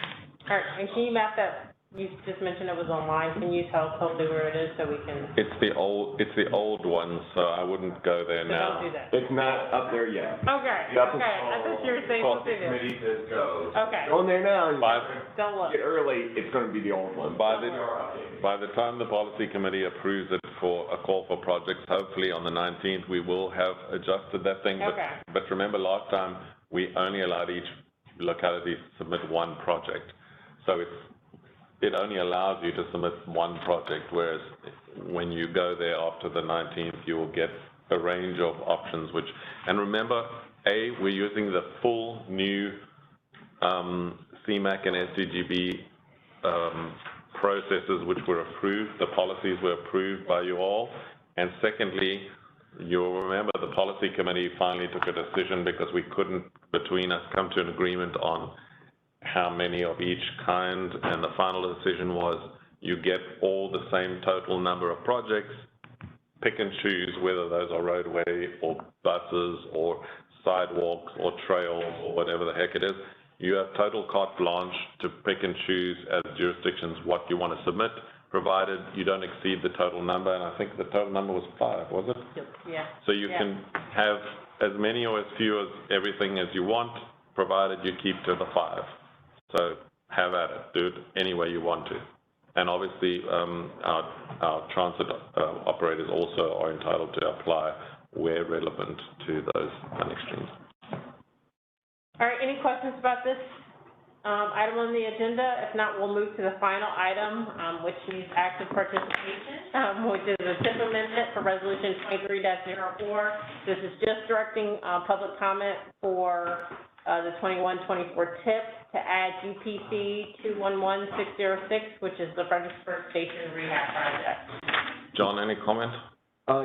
All right, and can you map that? You just mentioned it was online. Can you tell totally where it is so we can? It's the old one, so I wouldn't go there So now. don't do that. It's not up there yet. Okay, okay. I thought you were saying we'll do this. Committee says go. Okay. Go in there now. Don't look. Get early, it's going to be the old one. By the time the policy committee approves it for a call for projects, hopefully on the 19th, we will have adjusted that thing. Okay. But remember last time, we only allowed each locality to submit one project. So it only allows you to submit one project, whereas when you go there after the 19th, you will get a range of options, and remember, we're using the full new CMAQ and SDGB processes which were approved, the policies were approved by you all, and secondly, you'll remember the policy committee finally took a decision because we couldn't, between us, come to an agreement on how many of each kind, and the final decision was you get all the same total number of projects, pick and choose whether those are roadway or buses or sidewalks or trails or whatever the heck it is. You have total carte blanche to pick and choose as jurisdictions what you want to submit, provided you don't exceed the total number, and I think the total number was 5, was it? Yeah. So you can have as many or as few as everything as you want, provided you keep to the 5. So have at it, do it any way you want to. And obviously, our transit operators also are entitled to apply where relevant to those funding streams. All right, any questions about this item on the agenda? If not, we'll move to the final item, which needs active participation, which is a TIP amendment for Resolution 23-04. This is just directing public comment for the 21-24 TIP to add UPC 211606, which is the Fredericksburg Station Rehab Project. John, any comment?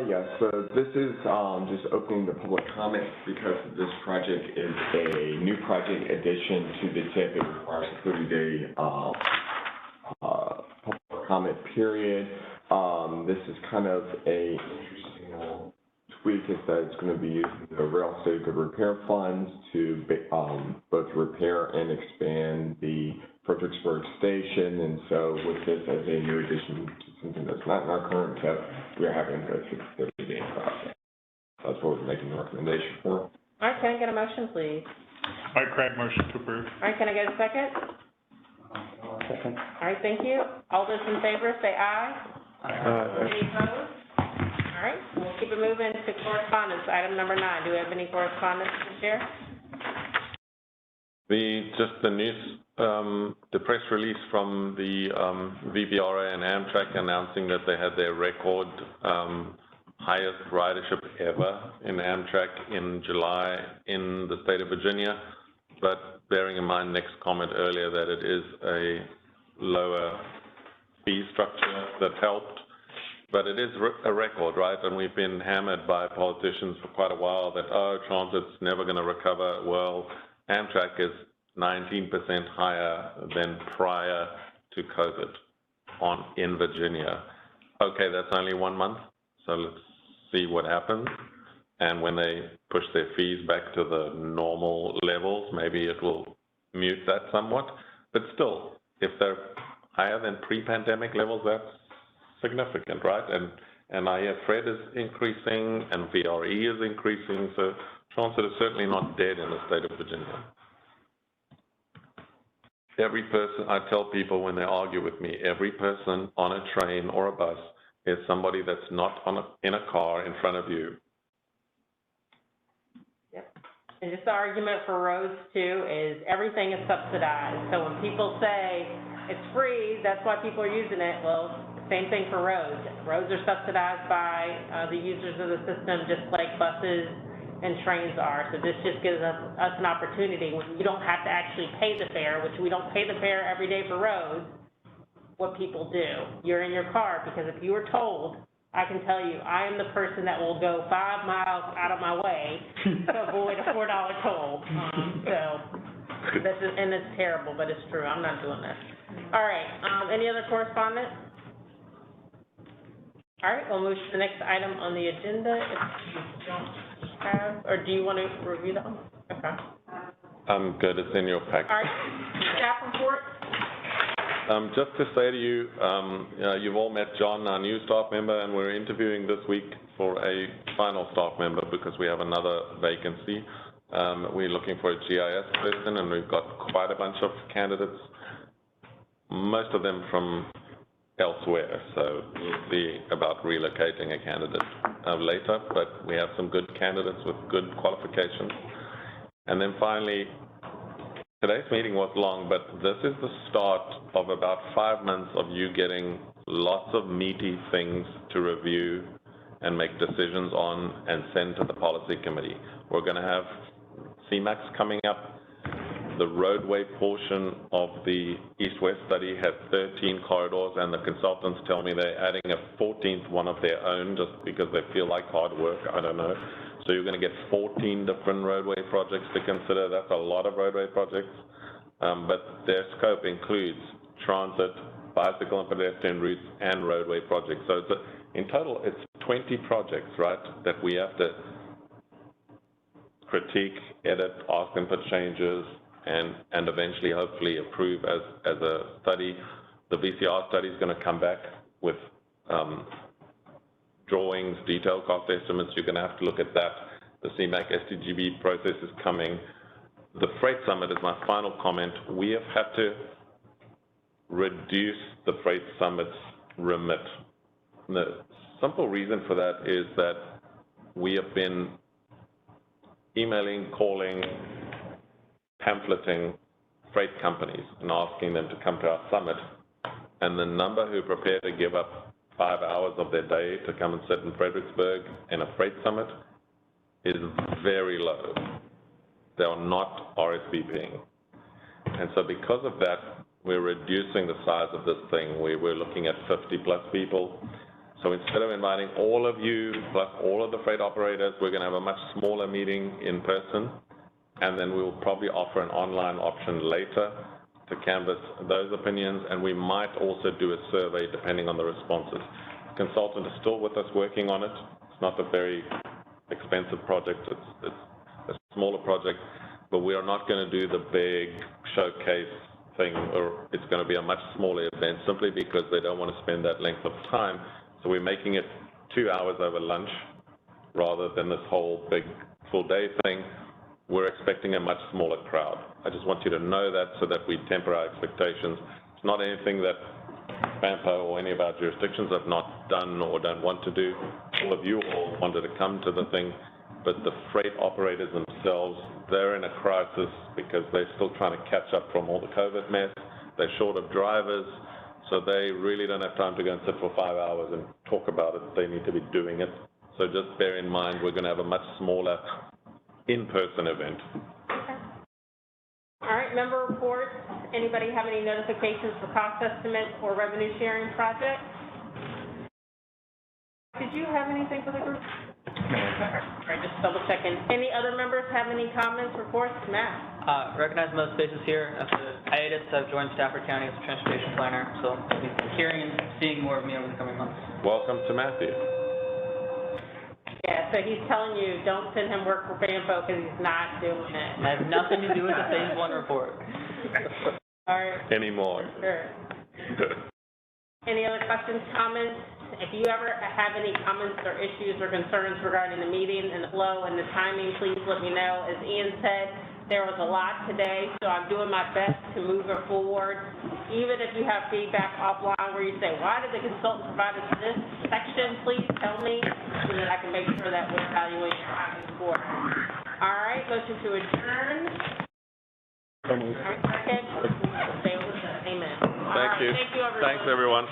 Yes, so this is just opening the public comment because this project is a new project addition to the TIP. It requires a 30-day public comment period. This is kind of a interesting tweak, is that it's going to be using the rail safety repair funds to both repair and expand the Fredericksburg Station. And so with this as a new addition to something that's not in our current TIP, we are having to go through the 30-day process. That's what we're making the recommendation for. All right, can I get a motion, please? All right, Craig, motion to approve. All right, can I get a second? Second. All right, thank you. All those in favor, say aye. Any opposed? All right, we'll keep it moving to correspondence. Item number 9. Do we have any correspondence to share? Just the news, the press release from the VBRA and Amtrak announcing that they had their record highest ridership ever in Amtrak in July in the state of Virginia, but bearing in mind Nick's comment earlier that it is a lower fee structure that helped, but it is a record, right? And we've been hammered by politicians for quite a while that, oh, transit's never going to recover. Well, Amtrak is 19% higher than prior to COVID in Virginia. Okay, that's only 1 month, so let's see what happens. And when they push their fees back to the normal levels, maybe it will mute that somewhat. But still, if they're higher than pre-pandemic levels, that's significant, right? And I hear Fred is increasing and VRE is increasing, so transit is certainly not dead in the state of Virginia. Every person, I tell people when they argue with me, every person on a train or a bus is somebody that's not in a car in front of you. Yep. And just the argument for roads too is everything is subsidized. So when people say it's free, that's why people are using it. Well, same thing for roads. Roads are subsidized by the users of the system, just like buses and trains are. So this just gives us an opportunity when you don't have to actually pay the fare, which we don't pay the fare every day for roads. What people do, you're in your car, because if you were told, I can tell you, I am the person that will go 5 miles out of my way to avoid a $4 toll. And it's terrible, but it's true. I'm not doing that. All right, any other correspondence? All right, we'll move to the next item on the agenda. If you don't have, or do you want to review that one? Okay. I'm good, it's in your packet. All right, staff report. Just to say to you, you've all met John, our new staff member, and we're interviewing this week for a final staff member because we have another vacancy. We're looking for a GIS person, and we've got quite a bunch of candidates, most of them from elsewhere, so we'll see about relocating a candidate later, but we have some good candidates with good qualifications. And then finally, today's meeting was long, but this is the start of about 5 months of you getting lots of meaty things to review and make decisions on and send to the policy committee. We're going to have CMAX coming up. The roadway portion of the east-west study had 13 corridors, and the consultants tell me they're adding a 14th one of their own just because they feel like hard work. I don't know. So you're going to get 14 different roadway projects to consider. That's a lot of roadway projects, but their scope includes transit, bicycle and pedestrian routes, and roadway projects. So in total, it's 20 projects, right, that we have to critique, edit, ask them for changes, and eventually, hopefully, approve as a study. The VCR study is going to come back with drawings, detailed cost estimates. You're going to have to look at that. The CMAQ STGB process is coming. The Freight Summit is my final comment. We have had to reduce the Freight Summit's remit. The simple reason for that is that we have been emailing, calling, pamphleting freight companies and asking them to come to our summit, and the number who are prepared to give up 5 hours of their day to come and sit in Fredericksburg in a freight summit is very low. They are not RSVPing. And so because of that, we're reducing the size of this thing. We're looking at 50 plus people. So instead of inviting all of you plus all of the freight operators, we're going to have a much smaller meeting in person, and then we'll probably offer an online option later to canvass those opinions, and we might also do a survey depending on the responses. The consultant is still with us working on it. It's not a very expensive project. It's a smaller project, but we are not going to do the big showcase thing, or it's going to be a much smaller event simply because they don't want to spend that length of time. So we're making it 2 hours over lunch rather than this whole big full day thing. We're expecting a much smaller crowd. I just want you to know that so that we temper our expectations. It's not anything that FAMPO or any of our jurisdictions have not done or don't want to do. All of you all wanted to come to the thing. but the freight operators themselves, they're in a crisis because they're still trying to catch up from all the COVID mess. They're short of drivers, so they really don't have time to go and sit for 5 hours and talk about it. They need to be doing it. So just bear in mind, we're going to have a much smaller in-person event. Okay. All right, member reports. Anybody have any notifications for cost estimate or revenue sharing projects? Did you have anything for the group? No. All right, just double checking. Any other members have any comments, reports? Matt? Recognize most faces here. After the hiatus, I've joined Stafford County as a transportation planner, so I'll be hearing and seeing more of me over the coming months. Welcome to Matthew. Yeah, so he's telling you, don't send him work for FAMPO because he's not doing it. I have nothing to do with the phase one report. All right. Anymore. Sure. Any other questions, comments? If you ever have any comments or issues or concerns regarding the meeting and the flow and the timing, please let me know. As Ian said, there was a lot today, so I'm doing my best to move it forward. Even if you have feedback offline where you say, why did the consultant provide us this section, please tell me so that I can make sure that we're evaluating your items forward. All right, motion to adjourn. All right, second. Stay with us. Amen. Thank you. Thank you, everyone. Thanks, everyone.